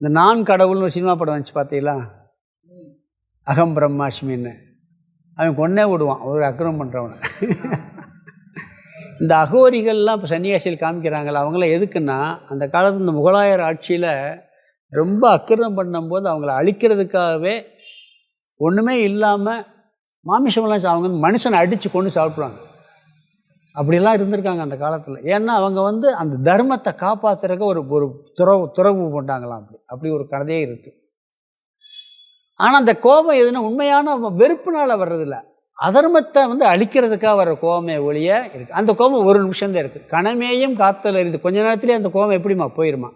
இந்த நான் கடவுள்னு ஒரு சினிமா படம் வந்துச்சு பார்த்தீங்களா, அகம் பிரம்மாஷ்மின்னு. அவன் கொன்னே விடுவான் ஒரு அக்கிரமம் பண்ணுறவனை. இந்த அகோரிகள்லாம் இப்போ சன்னியாசியில் காமிக்கிறாங்களா, அவங்களாம் எதுக்குன்னா அந்த காலத்தில் இந்த முகலாயர் ஆட்சியில் ரொம்ப அக்கிரமம் பண்ணும்போது அவங்கள அழிக்கிறதுக்காகவே ஒன்றுமே இல்லாமல் மாமிசமெல்லாம் அவங்க மனுஷனை அடித்து கொண்டு சாப்பிட்றாங்க. அப்படிலாம் இருந்திருக்காங்க அந்த காலத்தில். ஏன்னா அவங்க வந்து அந்த தர்மத்தை காப்பாற்றுறதுக்கு ஒரு துறவு போட்டாங்களாம். அப்படி ஒரு கதையே இருக்குது. ஆனால் அந்த கோபம் எதுனா உண்மையான வெறுப்புனால் வர்றதில்ல, அதர்மத்தை வந்து அழிக்கிறதுக்காக வர்ற கோபமே ஒழிய இருக்குது. அந்த கோபம் ஒரு நிமிஷம்தான் இருக்குது. கணமேயும் காத்தல் அறிது. கொஞ்ச நேரத்துலேயே அந்த கோபம் எப்படிமா போயிருமா.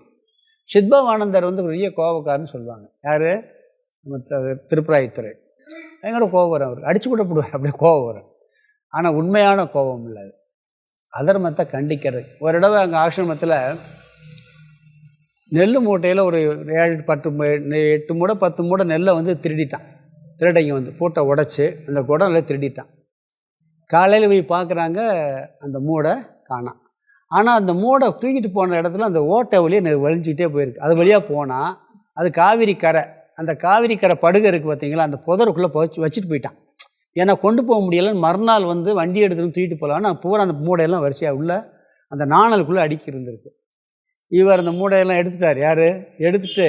சித்பவானந்தர் வந்து பெரிய கோபக்காரன்னு சொல்லுவாங்க. யார்? நம்ம திருப்பராய்த்துறை. பயங்கர கோபம் வரும், அவருக்கு அடிச்சு கூட போடுவார், அப்படியே கோபம் வரும். ஆனால் உண்மையான கோபம் இல்லை, அது அதர்மத்தை கண்டிக்கிறது. ஒரு தடவை அங்கே ஆசிரமத்தில் நெல் மூட்டையில் ஒரு 8 மூடை 10 மூடை நெல்லை வந்து திருடிட்டான். திருடைங்க வந்து பூட்டை உடச்சி அந்த குடலில் திருடிட்டான். காலையில் போய் பார்க்குறாங்க, அந்த மூடை காணாம். ஆனால் அந்த மூடை தூக்கிட்டு போன இடத்துல அந்த ஓட்டை வழியாக வலிஞ்சிக்கிட்டே போயிருக்கு. அது வழியாக போனால் அது காவிரி கரை. அந்த காவிரி கரை படுகை இருக்குது பார்த்தீங்களா, அந்த புதருக்குள்ளே வச்சுட்டு போயிட்டான். ஏன்னா கொண்டு போக முடியலைன்னு மறுநாள் வந்து வண்டி எடுத்துன்னு தூக்கிட்டு போகலான்னு பூரா அந்த மூடையெல்லாம் வரிசையாக உள்ள அந்த நாணலுக்குள்ளே அடுக்கி இருந்திருக்கு. இவர் அந்த மூடையெல்லாம் எடுத்துட்டார். யார் எடுத்துட்டு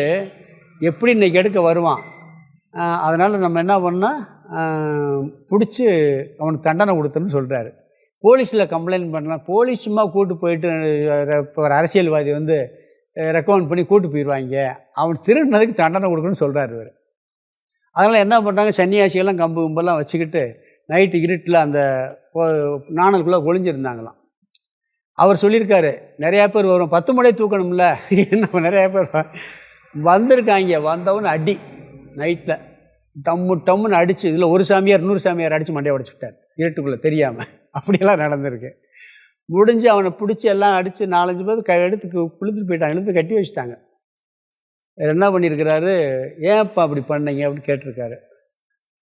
எப்படி இன்றைக்கி எடுக்க வருவான், அதனால் நம்ம என்ன பண்ணால் பிடிச்சி அவனுக்கு தண்டனை கொடுத்தோன்னு சொல்கிறாரு. போலீஸில் கம்ப்ளைண்ட் பண்ணலாம். போலீஸ் சும்மா கூட்டு போயிட்டு இப்போ ஒரு அரசியல்வாதி வந்து ரெக்கமெண்ட் பண்ணி கூட்டு போயிடுவாங்க, அவன் திருடினதுக்கு தண்டனை கொடுக்கணும்னு சொல்கிறார் இவர். அதனால் என்ன பண்ணுறாங்க, சன்னியாசிகள்லாம் கம்பு கும்பெல்லாம் வச்சுக்கிட்டு நைட்டு இருட்டில் அந்த நாணலுக்குள்ளே ஒளிஞ்சிருந்தாங்களாம். அவர் சொல்லியிருக்காரு, நிறையா பேர் வரும், 10 முறை தூக்கணும்ல, என்ன நிறையா பேர் வந்திருக்காங்க. வந்தவொன்னு அடி நைட்டில் டம்முன்னு அடித்து, இதில் ஒரு சாமியார் 100 சாமியார் அடித்து மண்டையை உடச்சிட்டார் இருட்டுக்குள்ளே தெரியாமல். அப்படியெல்லாம் நடந்திருக்கு. முடிஞ்சு அவனை பிடிச்சி எல்லாம் அடித்து 4-5 பேர் எடுத்து குளித்துட்டு போயிட்டாங்க, எழுந்து கட்டி வச்சுட்டாங்க. என்ன பண்ணியிருக்கிறாரு, ஏன்ப்பா அப்படி பண்ணீங்க அப்படின்னு கேட்டிருக்காரு.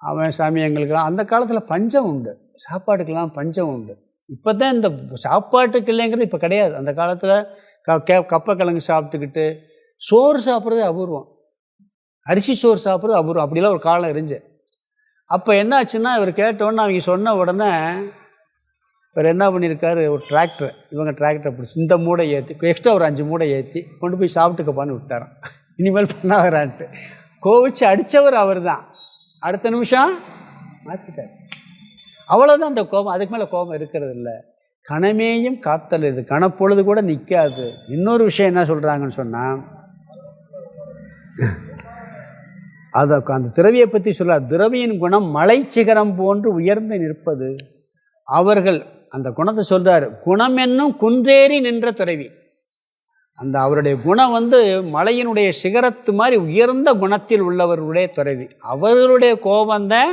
அவன் சாமி எங்களுக்கெல்லாம் அந்த காலத்தில் பஞ்சம் உண்டு, சாப்பாட்டுக்கெல்லாம் பஞ்சம் உண்டு. இப்போ தான் இந்த சாப்பாட்டுக்கு இல்லைங்கிறது இப்போ கிடையாது. அந்த காலத்தில் கப்பக்கிழங்கு சாப்பிட்டுக்கிட்டு சோறு சாப்பிட்றது அபூர்வம், அரிசி சோறு சாப்பிட்றது அபூர்வம். அப்படிலாம் ஒரு காலம் இருந்துச்சு. அப்போ என்ன ஆச்சுன்னா, இவர் கேட்டோன்னு அவங்க சொன்ன உடனே இவர் என்ன பண்ணியிருக்காரு, ஒரு டிராக்டர், இவங்க டிராக்டரை பிடிச்சி இந்த மூடை ஏற்றி எக்ஸ்ட்ரா ஒரு 5 மூடை ஏற்றி கொண்டு போய் சாப்பிட்டுக்கப்பான்னு விட்டாரான். இனிமேல் பண்ணாகிறான்ட்டு கோவிச்சு அடித்தவர் அவர் தான். அடுத்த நிமிஷம் மாற்றிட்டார். அவ்வளோதான் அந்த கோபம், அதுக்கு மேலே கோபம் இருக்கிறது இல்லை. கணமேயும் காத்தல், இது கணப்பொழுது கூட நிற்காது. இன்னொரு விஷயம் என்ன சொல்கிறாங்கன்னு சொன்னால், அதை அந்த துறவியை பற்றி சொல்கிறார். துறவியின் குணம் மலை சிகரம் போன்று உயர்ந்து நிற்பது. அவர்கள் அந்த குணத்தை சொல்கிறார், குணம் என்னும் குன்றேறி நின்ற துறவி. அந்த அவருடைய குணம் வந்து மலையினுடைய சிகரத்து மாதிரி உயர்ந்த குணத்தில் உள்ளவர்களுடைய துறவி. அவர்களுடைய கோபந்தான்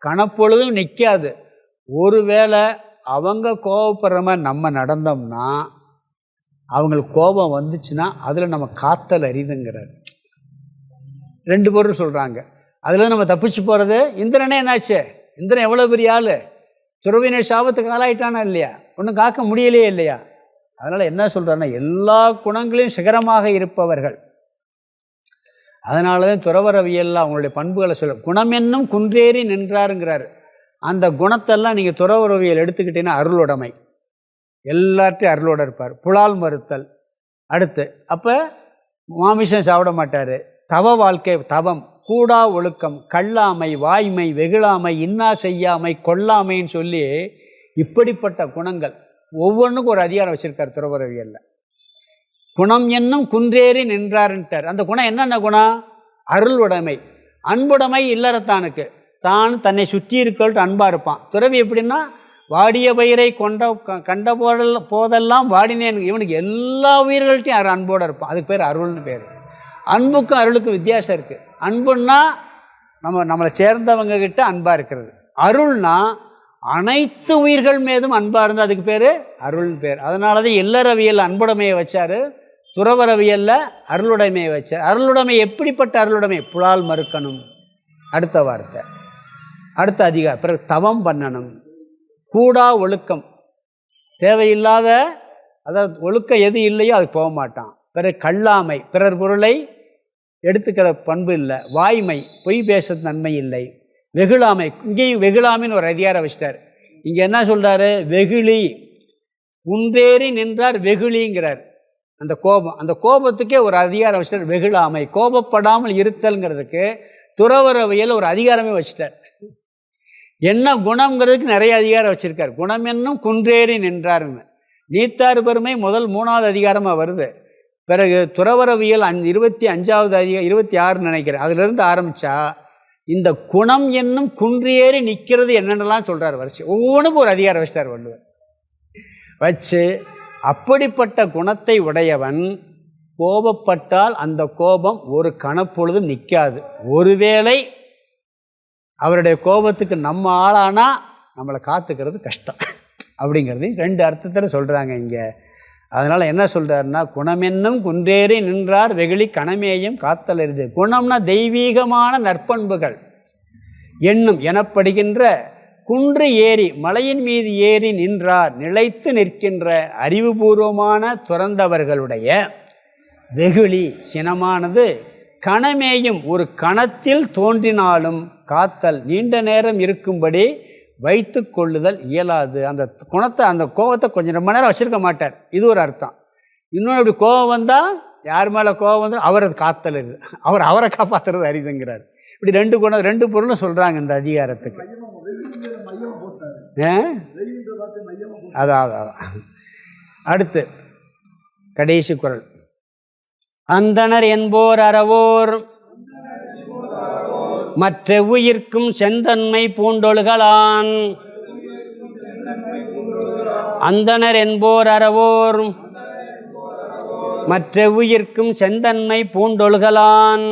கணப்பொழுதும் நிற்காது. ஒருவேளை அவங்க கோபப்படுற மாதிரி நம்ம நடந்தோம்னா, அவங்களுக்கு கோபம் வந்துச்சுன்னா அதில் நம்ம காத்தல் அரிதுங்கிறார். 2 பொருள் சொல்கிறாங்க. அதில் நம்ம தப்பிச்சு போகிறது. இந்திரனே என்னாச்சு, இந்திரன் எவ்வளோ பெரிய ஆள், துறவினர் சாபத்துக்கு ஆளாயிட்டானா இல்லையா, ஒன்றும் காக்க முடியலையே இல்லையா. அதனால் என்ன சொல்கிறாருன்னா, எல்லா குணங்களையும் சிகரமாக இருப்பவர்கள். அதனால தான் துறவரவியலில் அவங்களுடைய பண்புகளை சொல்ல, குணம் என்னும் குன்றேறி நின்றாருங்கிறார். அந்த குணத்தெல்லாம் நீங்கள் துறவரவியல் எடுத்துக்கிட்டீங்கன்னா அருளுடைமை, எல்லார்ட்டையும் அருளோடு இருப்பார். புலால் மறுத்தல் அடுத்து. அப்போ மாமிசம் சாப்பிட மாட்டார். தவ வாழ்க்கை, தவம், கூடா ஒழுக்கம், கல்லாமை, வாய்மை, வெகுளாமை, இன்னா செய்யாமை, கொல்லாமைன்னு சொல்லி இப்படிப்பட்ட குணங்கள் ஒவ்வொன்றுக்கும் ஒரு அதிகாரம் வச்சுருக்கார் துறவரவியலில். குணம் என்னும் குன்றேறி நின்றாருன்ட்டார். அந்த குணம் என்னென்ன குணம்? அருளுடைமை, அன்புடைமை. இல்லறத்தானுக்கு தான் தன்னை சுற்றி இருக்கிறது அன்பாக இருப்பான். துறவி எப்படின்னா, வாடிய பயிரை கண்ட போதெல்லாம் வாடினேன். இவனுக்கு எல்லா உயிர்கள்ட்டையும் அன்போடு இருப்பான். அதுக்கு பேர் அருள்னு பேர். அன்புக்கும் அருளுக்கும் வித்தியாசம் இருக்குது. அன்புன்னா நம்மளை சேர்ந்தவங்க கிட்ட அன்பாக இருக்கிறது. அருள்னா அனைத்து உயிர்கள் மீதும் அன்பாக இருந்தால் அதுக்கு பேர் அருள்னு பேர். அதனால தான் இல்லறவியல் அன்புடைமையை வச்சார், துறவரவியலில் அருளுடைமையை வச்சார். அருளுடைமை எப்படிப்பட்ட அருளுடைமை? புலால் மறுக்கணும் அடுத்த வார்த்தை, அடுத்த அதிகாரம். பிறகு தவம் பண்ணணும், கூடா ஒழுக்கம், தேவையில்லாத அதாவது ஒழுக்கம் எது இல்லையோ அது போக மாட்டான். பிறகு கல்லாமை, பிறர் பொருளை எடுத்துக்கிற பண்பு இல்லை. வாய்மை, பொய் பேச நன்மை இல்லை. வெகுளாமை, இங்கேயும் வெகுளாமைன்னு ஒரு அதிகாரம் வச்சிட்டார். இங்கே என்ன சொல்கிறாரு? வெகுளி, குன்றேறி நின்றார் வெகுளிங்கிறார். அந்த கோபம், அந்த கோபத்துக்கே ஒரு அதிகாரம் வச்சிட்டார், வெகுளாமை. கோபப்படாமல் இருத்தல்ங்கிறதுக்கு துறவரவியல் ஒரு அதிகாரமே வச்சிட்டார். என்ன குணம்ங்கிறதுக்கு நிறைய அதிகாரம் வச்சுருக்கார். குணம் என்னும் குன்றேறி நின்றாருன்னு. நீத்தார் பெருமை முதல் 3வது அதிகாரமாக வருது. பிறகு துறவரவியல் 25வது அதிகாரம் 26 நினைக்கிறேன், அதிலிருந்து ஆரம்பித்தா இந்த குணம் என்னும் குன்றேறி நிற்கிறது என்னென்னலாம் சொல்கிறார் வரிசை. ஒவ்வொன்றுக்கும் ஒரு அதிகாரம் வச்சிட்டார் வள்ளுவர். வச்சு அப்படிப்பட்ட குணத்தை உடையவன் கோபப்பட்டால் அந்த கோபம் ஒரு கணப்பொழுதும் நிற்காது. ஒருவேளை அவருடைய கோபத்துக்கு நம்ம ஆளானா நம்மளை காத்துக்கிறது கஷ்டம் அப்படிங்கிறது 2 அர்த்தத்தில் சொல்கிறாங்க இங்கே. அதனால் என்ன சொல்கிறாருன்னா, குணமென்னும் குன்றேறி நின்றார் வெகுளி கணமேயும் காத்தல் எரிது. குணம்னா தெய்வீகமான நற்பண்புகள் என்னும் எனப்படுகின்ற குன்று ஏறி மலையின் மீது ஏறி நின்றார் நிலைத்து நிற்கின்ற அறிவுபூர்வமான துறந்தவர்களுடைய வெகுளி சினமானது கணமேயும் ஒரு கணத்தில் தோன்றினாலும் காத்தல் நீண்ட நேரம் இருக்கும்படி வைத்து கொள்ளுதல் இயலாது. அந்த குணத்தை அந்த கோபத்தை கொஞ்சம் ரொம்ப நேரம் வச்சுருக்க மாட்டார். இது ஒரு அர்த்தம். இன்னொன்று இப்படி கோபம் வந்தால் யார் மேலே கோபம் வந்து அவரை காத்தல் இது, அவரை காப்பாற்றுறது அரிதுங்கிறார். இப்படி 2 குணம் 2 பொருளும் சொல்கிறாங்க இந்த அதிகாரத்துக்கு. அதான் அடுத்து கடைசி குறள். அந்தணர் என்போர் அறவோர் மற்ற உயிர்க்கும் செந்தன்மை பூண்டொழுகலான். அந்தணர் என்போர் அறவோர் மற்ற உயிர்க்கும் செந்தன்மை பூண்டொழுகலான்.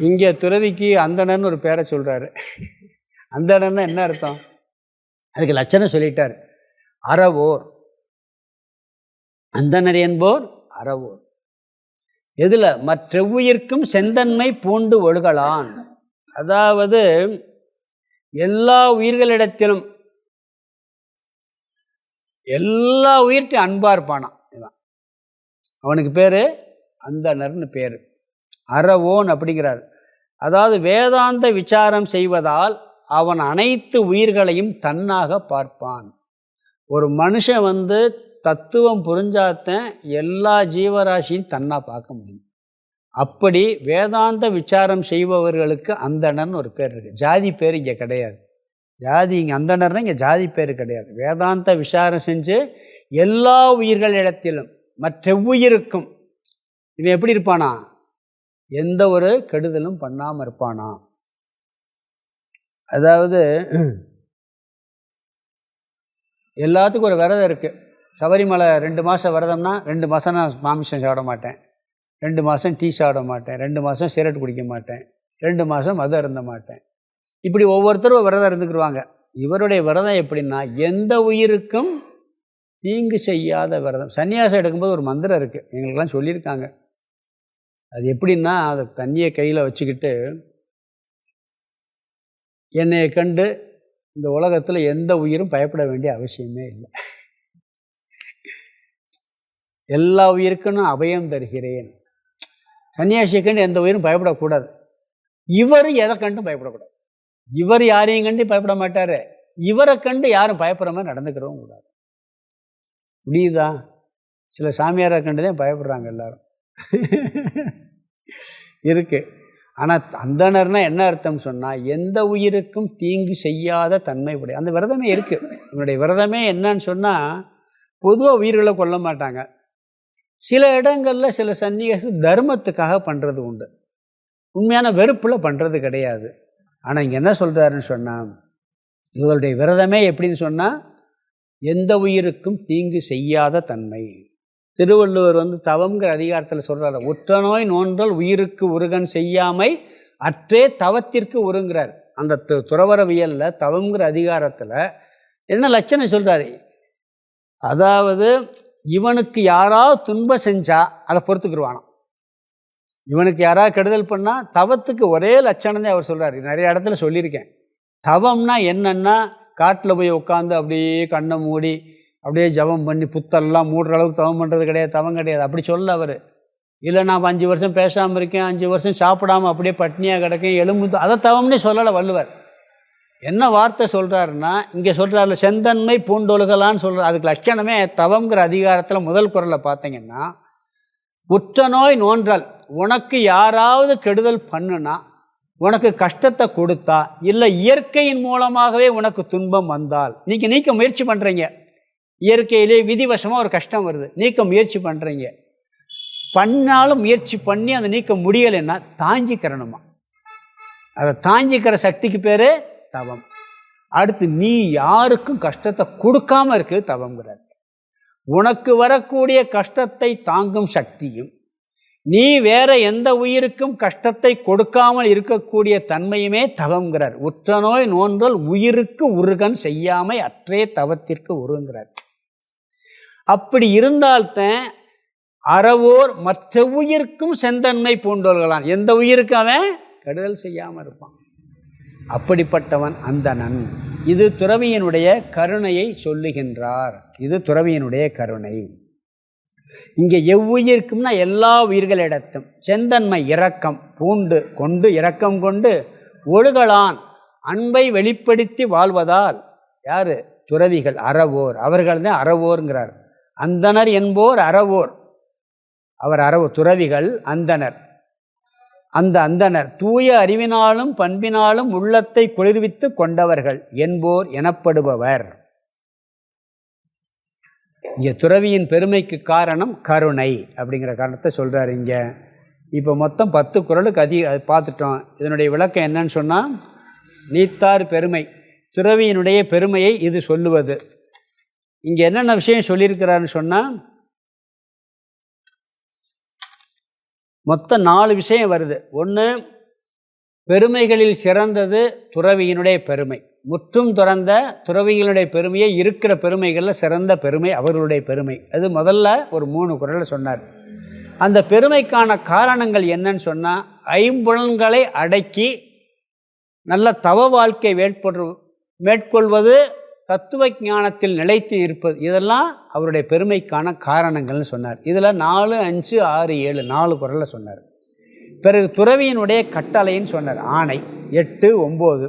இங்கே துறவிக்கு அந்தணர்னு ஒரு பேரை சொல்கிறாரு. அந்தணர்னா என்ன அர்த்தம்? அதுக்கு லட்சணம் சொல்லிட்டார். அறவோர், அந்தணர் என்போர் அறவோர். எதில்? மற்ற உயிர்க்கும் செந்தன்மை பூண்டு ஒழுகலான். அதாவது எல்லா உயிர்களிடத்திலும் எல்லா உயிர்கிட்டையும் அன்பா இருப்பானான். அவனுக்கு பேர் அந்தணர்னு பேர். அறவோன் அப்படிங்கிறார். அதாவது வேதாந்த விசாரம் செய்வதால் அவன் அனைத்து உயிர்களையும் தன்னாக பார்ப்பான். ஒரு மனுஷன் தத்துவம் புரிஞ்சாத்தான் எல்லா ஜீவராசியும் தன்னா பார்க்க முடியும். அப்படி வேதாந்த விசாரம் செய்பவர்களுக்கு அந்தணர்னு ஒரு பேர் இருக்குது. ஜாதி பேர் இங்கே கிடையாது. ஜாதி இங்கே அந்தணர்னா இங்கே ஜாதி பேர் கிடையாது. வேதாந்த விசாரம் செஞ்சு எல்லா உயிர்களிடத்திலும் மற்ற உயிருக்கும் இவன் எப்படி இருப்பானா? எந்த ஒரு கெடுதலும் பண்ணாமல் இருப்பானா. அதாவது எல்லாத்துக்கும் ஒரு விரதம் இருக்குது. சபரிமலை 2 மாதம் விரதம்னா 2 மாதம் நான் மாமிசம் சாப்பிட மாட்டேன், 2 மாதம் டீ சாப்பிட மாட்டேன், 2 மாதம் சிகரெட் குடிக்க மாட்டேன், 2 மாதம் மது அருந்த மாட்டேன். இப்படி ஒவ்வொருத்தரும் விரதம் இருந்துக்கிடுவாங்க. இவருடைய விரதம் எப்படின்னா எந்த உயிருக்கும் தீங்கு செய்யாத விரதம். சன்னியாசம் எடுக்கும்போது ஒரு மந்திரம் இருக்குது, எங்களுக்கெல்லாம் சொல்லியிருக்காங்க. அது எப்படின்னா, அதை தண்ணியை கையில் வச்சுக்கிட்டு, என்னையை கண்டு இந்த உலகத்தில் எந்த உயிரும் பயப்பட வேண்டிய அவசியமே இல்லை, எல்லா உயிருக்கும் நான் அபயம் தருகிறேன். சன்னியாசியை கண்டு எந்த உயிரும் பயப்படக்கூடாது. இவர் எதை கண்டும் பயப்படக்கூடாது. இவர் யாரையும் கண்டு பயப்பட மாட்டார். இவரை கண்டு யாரும் பயப்படுற மாதிரி நடந்துக்கிறவும் கூடாது. முடியுதா? சில சாமியாரை கண்டுதான் பயப்படுறாங்க எல்லாரும் இருக்கு. ஆனால் அந்தணர்னா என்ன அர்த்தம் சொன்னால் எந்த உயிருக்கும் தீங்கு செய்யாத தன்மை உடைய அந்த விரதமே இருக்குது. இவனுடைய விரதமே என்னன்னு சொன்னால், பொதுவாக உயிர்களை கொல்ல மாட்டாங்க. சில இடங்களில் சில சன்னியாசி தர்மத்துக்காக பண்ணுறது உண்டு, உண்மையான வெறுப்பில் பண்ணுறது கிடையாது. ஆனால் இங்கே என்ன சொல்கிறாருன்னு சொன்னால், இவருடைய விரதமே எப்படின்னு சொன்னால் எந்த உயிருக்கும் தீங்கு செய்யாத தன்மை. திருவள்ளுவர் தவம்ங்கிற அதிகாரத்தில் சொல்கிறார், உற்ற நோய் நோன்றல் உயிருக்கு உருகன் செய்யாமை அற்றே தவத்திற்கு உருங்கிறார். அந்த துறவரவியலில் தவம்ங்கிற அதிகாரத்தில் என்ன லட்சணம் சொல்கிறாரு? அதாவது இவனுக்கு யாராவது துன்பம் செஞ்சால் அதை பொறுத்துக்கிடுவானாம். இவனுக்கு யாராவது கெடுதல் பண்ணால் தவத்துக்கு ஒரே லட்சணம் தான் அவர் சொல்கிறார். நிறைய இடத்துல சொல்லியிருக்கேன். தவம்னா என்னென்னா, காட்டில் போய் உட்காந்து அப்படியே கண்ணை மூடி அப்படியே ஜபம் பண்ணி புத்தெல்லாம் மூடுற அளவுக்கு தவம் பண்ணுறது கிடையாது, தவம் கிடையாது. அப்படி சொல்ல அவர். இல்லை நான் 5 வருஷம் பேசாமல் இருக்கேன், 5 வருஷம் சாப்பிடாமல் அப்படியே பட்னியாக கிடக்கேன், எலும்பு, அதை தவம்னே சொல்லலை வள்ளுவர். என்ன வார்த்தை சொல்கிறாருன்னா, இங்கே சொல்கிறாருல செந்தன்மை பூண்டொழுகலான்னு சொல்கிறார். அதுக்கு லட்சணமே தவம்ங்கிற அதிகாரத்தில் முதல் குறளை பார்த்தீங்கன்னா, உற்ற நோய் நோன்றல், உனக்கு யாராவது கெடுதல் பண்ணுனா, உனக்கு கஷ்டத்தை கொடுத்தா, இல்லை இயற்கையின் மூலமாகவே உனக்கு துன்பம் வந்தால் நீங்கள் நீக்க முயற்சி பண்ணுறீங்க. இயற்கையிலே விதிவசமாக ஒரு கஷ்டம் வருது, நீக்க முயற்சி பண்ணுறீங்க. பண்ணாலும் முயற்சி பண்ணி அதை நீக்க முடியலைன்னா தாங்கிக்கிறணுமா. அதை தாங்கிக்கிற சக்திக்கு பேர் தவம். அடுத்து நீ யாருக்கும் கஷ்டத்தை கொடுக்காம இருக்குது தவம்ங்கிறார். உனக்கு வரக்கூடிய கஷ்டத்தை தாங்கும் சக்தியும், நீ வேற எந்த உயிருக்கும் கஷ்டத்தை கொடுக்காமல் இருக்கக்கூடிய தன்மையுமே தவங்கிறார். உற்ற நோய் நோன்றல் உயிருக்கு உருகன் செய்யாமை அற்றே தவத்திற்கு உருங்கிறார். அப்படி இருந்தால்தான் அறவோர் மற்ற உயிர்க்கும் செந்தன்மை பூண்டோர்களான். எந்த உயிருக்கு அவன் கெடுதல் செய்யாமல் இருப்பான். அப்படிப்பட்டவன் அந்தணன். இது துறவியினுடைய கருணையை சொல்லுகின்றார். இது துறவியினுடைய கருணை. இங்கே எவ்வுயிருக்கும்னா எல்லா உயிர்களிடத்தும் செந்தன்மை இரக்கம் பூண்டு கொண்டு இரக்கம் கொண்டு ஒழுகலான் அன்பை வெளிப்படுத்தி வாழ்வதால் யாரு? துறவிகள், அறவோர். அவர்கள் தான் அறவோர்ங்கிறார். அந்தணர் என்போர் அறவோர். அவர் அறவோர். துறவிகள் அந்தணர். அந்த அந்தணர் தூய அறிவினாலும் பண்பினாலும் உள்ளத்தை குளிர்வித்து கொண்டவர்கள் என்போர் எனப்படுபவர். இங்கே துறவியின் பெருமைக்கு காரணம் கருணை அப்படிங்கிற காரணத்தை சொல்கிறார். இங்கே இப்போ மொத்தம் 10 குறளுக்கு பார்த்துட்டோம். இதனுடைய விளக்கம் என்னன்னு சொன்னால், நீத்தார் பெருமை, துறவியினுடைய பெருமையை இது சொல்லுவது. இங்கே என்னென்ன விஷயம் சொல்லியிருக்கிறாருன்னு சொன்னால், மொத்தம் 4 விஷயம் வருது. ஒன்று, பெருமைகளில் சிறந்தது துறவியினுடைய பெருமை. முற்றும் துறந்த துறவிகளுடைய பெருமையை இருக்கிற பெருமைகளில் சிறந்த பெருமை அவர்களுடைய பெருமை. அது முதல்ல ஒரு 3 குறளில் சொன்னார். அந்த பெருமைக்கான காரணங்கள் என்னன்னு சொன்னால், ஐம்புலன்களை அடக்கி நல்ல தவ வாழ்க்கை மேற்கொள்வது, தத்துவ ஞானத்தில் நிலைத்து இருப்பது, இதெல்லாம் அவருடைய பெருமைக்கான காரணங்கள்னு சொன்னார். இதில் 4, 5, 6, 7 4 குறளில் சொன்னார். பிறகு துறவியினுடைய கட்டளைன்னு சொன்னார். ஆணை 8, 9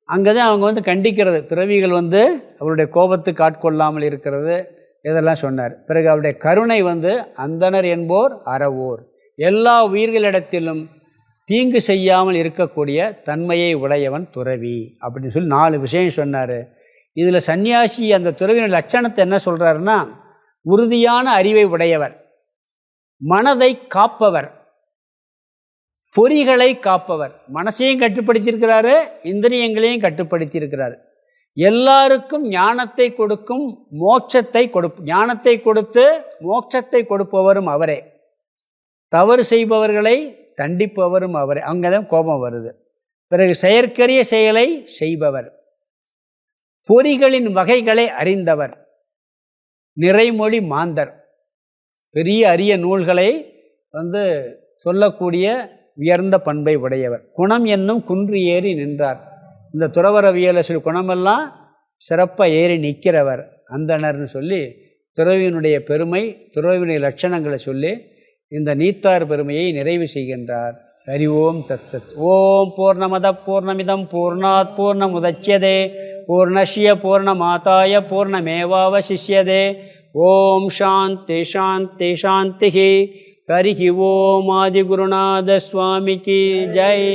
அங்கே தான் அவங்க கண்டிக்கிறது. துறவிகள் அவருடைய கோபத்துக்கு ஆட்கொள்ளாமல் இருக்கிறது, இதெல்லாம் சொன்னார். பிறகு அவருடைய கருணை அந்தணர் என்போர் அறவோர், எல்லா உயிர்களிடத்திலும் தீங்கு செய்யாமல் இருக்கக்கூடிய தன்மையை உடையவன் துறவி அப்படின்னு சொல்லி 4 விஷயம் சொன்னார். இதில் சன்னியாசி அந்த துறவியின் லட்சணத்தை என்ன சொல்கிறாருன்னா, உறுதியான அறிவை உடையவர், மனதை காப்பவர், பொறிகளை காப்பவர். மனசையும் கட்டுப்படுத்தியிருக்கிறாரு, இந்திரியங்களையும் கட்டுப்படுத்தியிருக்கிறார். எல்லாருக்கும் ஞானத்தை கொடுக்கும், ஞானத்தை கொடுத்து மோட்சத்தை கொடுப்பவரும் அவரே. தவறு செய்பவர்களை தண்டிப்பவரும் அவரே. அங்கே தான் கோபம் வருது. பிறகு செயற்கரிய செயலை செய்பவர், பொறிகளின் வகைகளை அறிந்தவர், நிறைமொழி மாந்தர், பெரிய அரிய நூல்களை சொல்லக்கூடிய உயர்ந்த பண்பை உடையவர். குணம் என்னும் குன்று ஏறி நின்றார். இந்த துறவரவியலை சொல்லி குணமெல்லாம் சிறப்பாக ஏறி நிற்கிறவர் அந்தணர்னு சொல்லி துறவியினுடைய பெருமை, துறவியினுடைய லட்சணங்களை சொல்லி இந்த நீத்தார் பெருமையை நிறைவு செய்கின்றார். ஹரி ஓம் தத் சத். ஓம் பூர்ணமத பூர்ணமிதம் பூர்ணாத் பூர்ணமுதச்யதே பூர்ணஸ்ய பூர்ணமாதாய பூர்ணமேவாவசிஷ்யதே. ஓம் சாந்தி சாந்தி சாந்தி. ஹரி ஓம் ஆதிகுருநாத சுவாமிக்கு ஜெய்.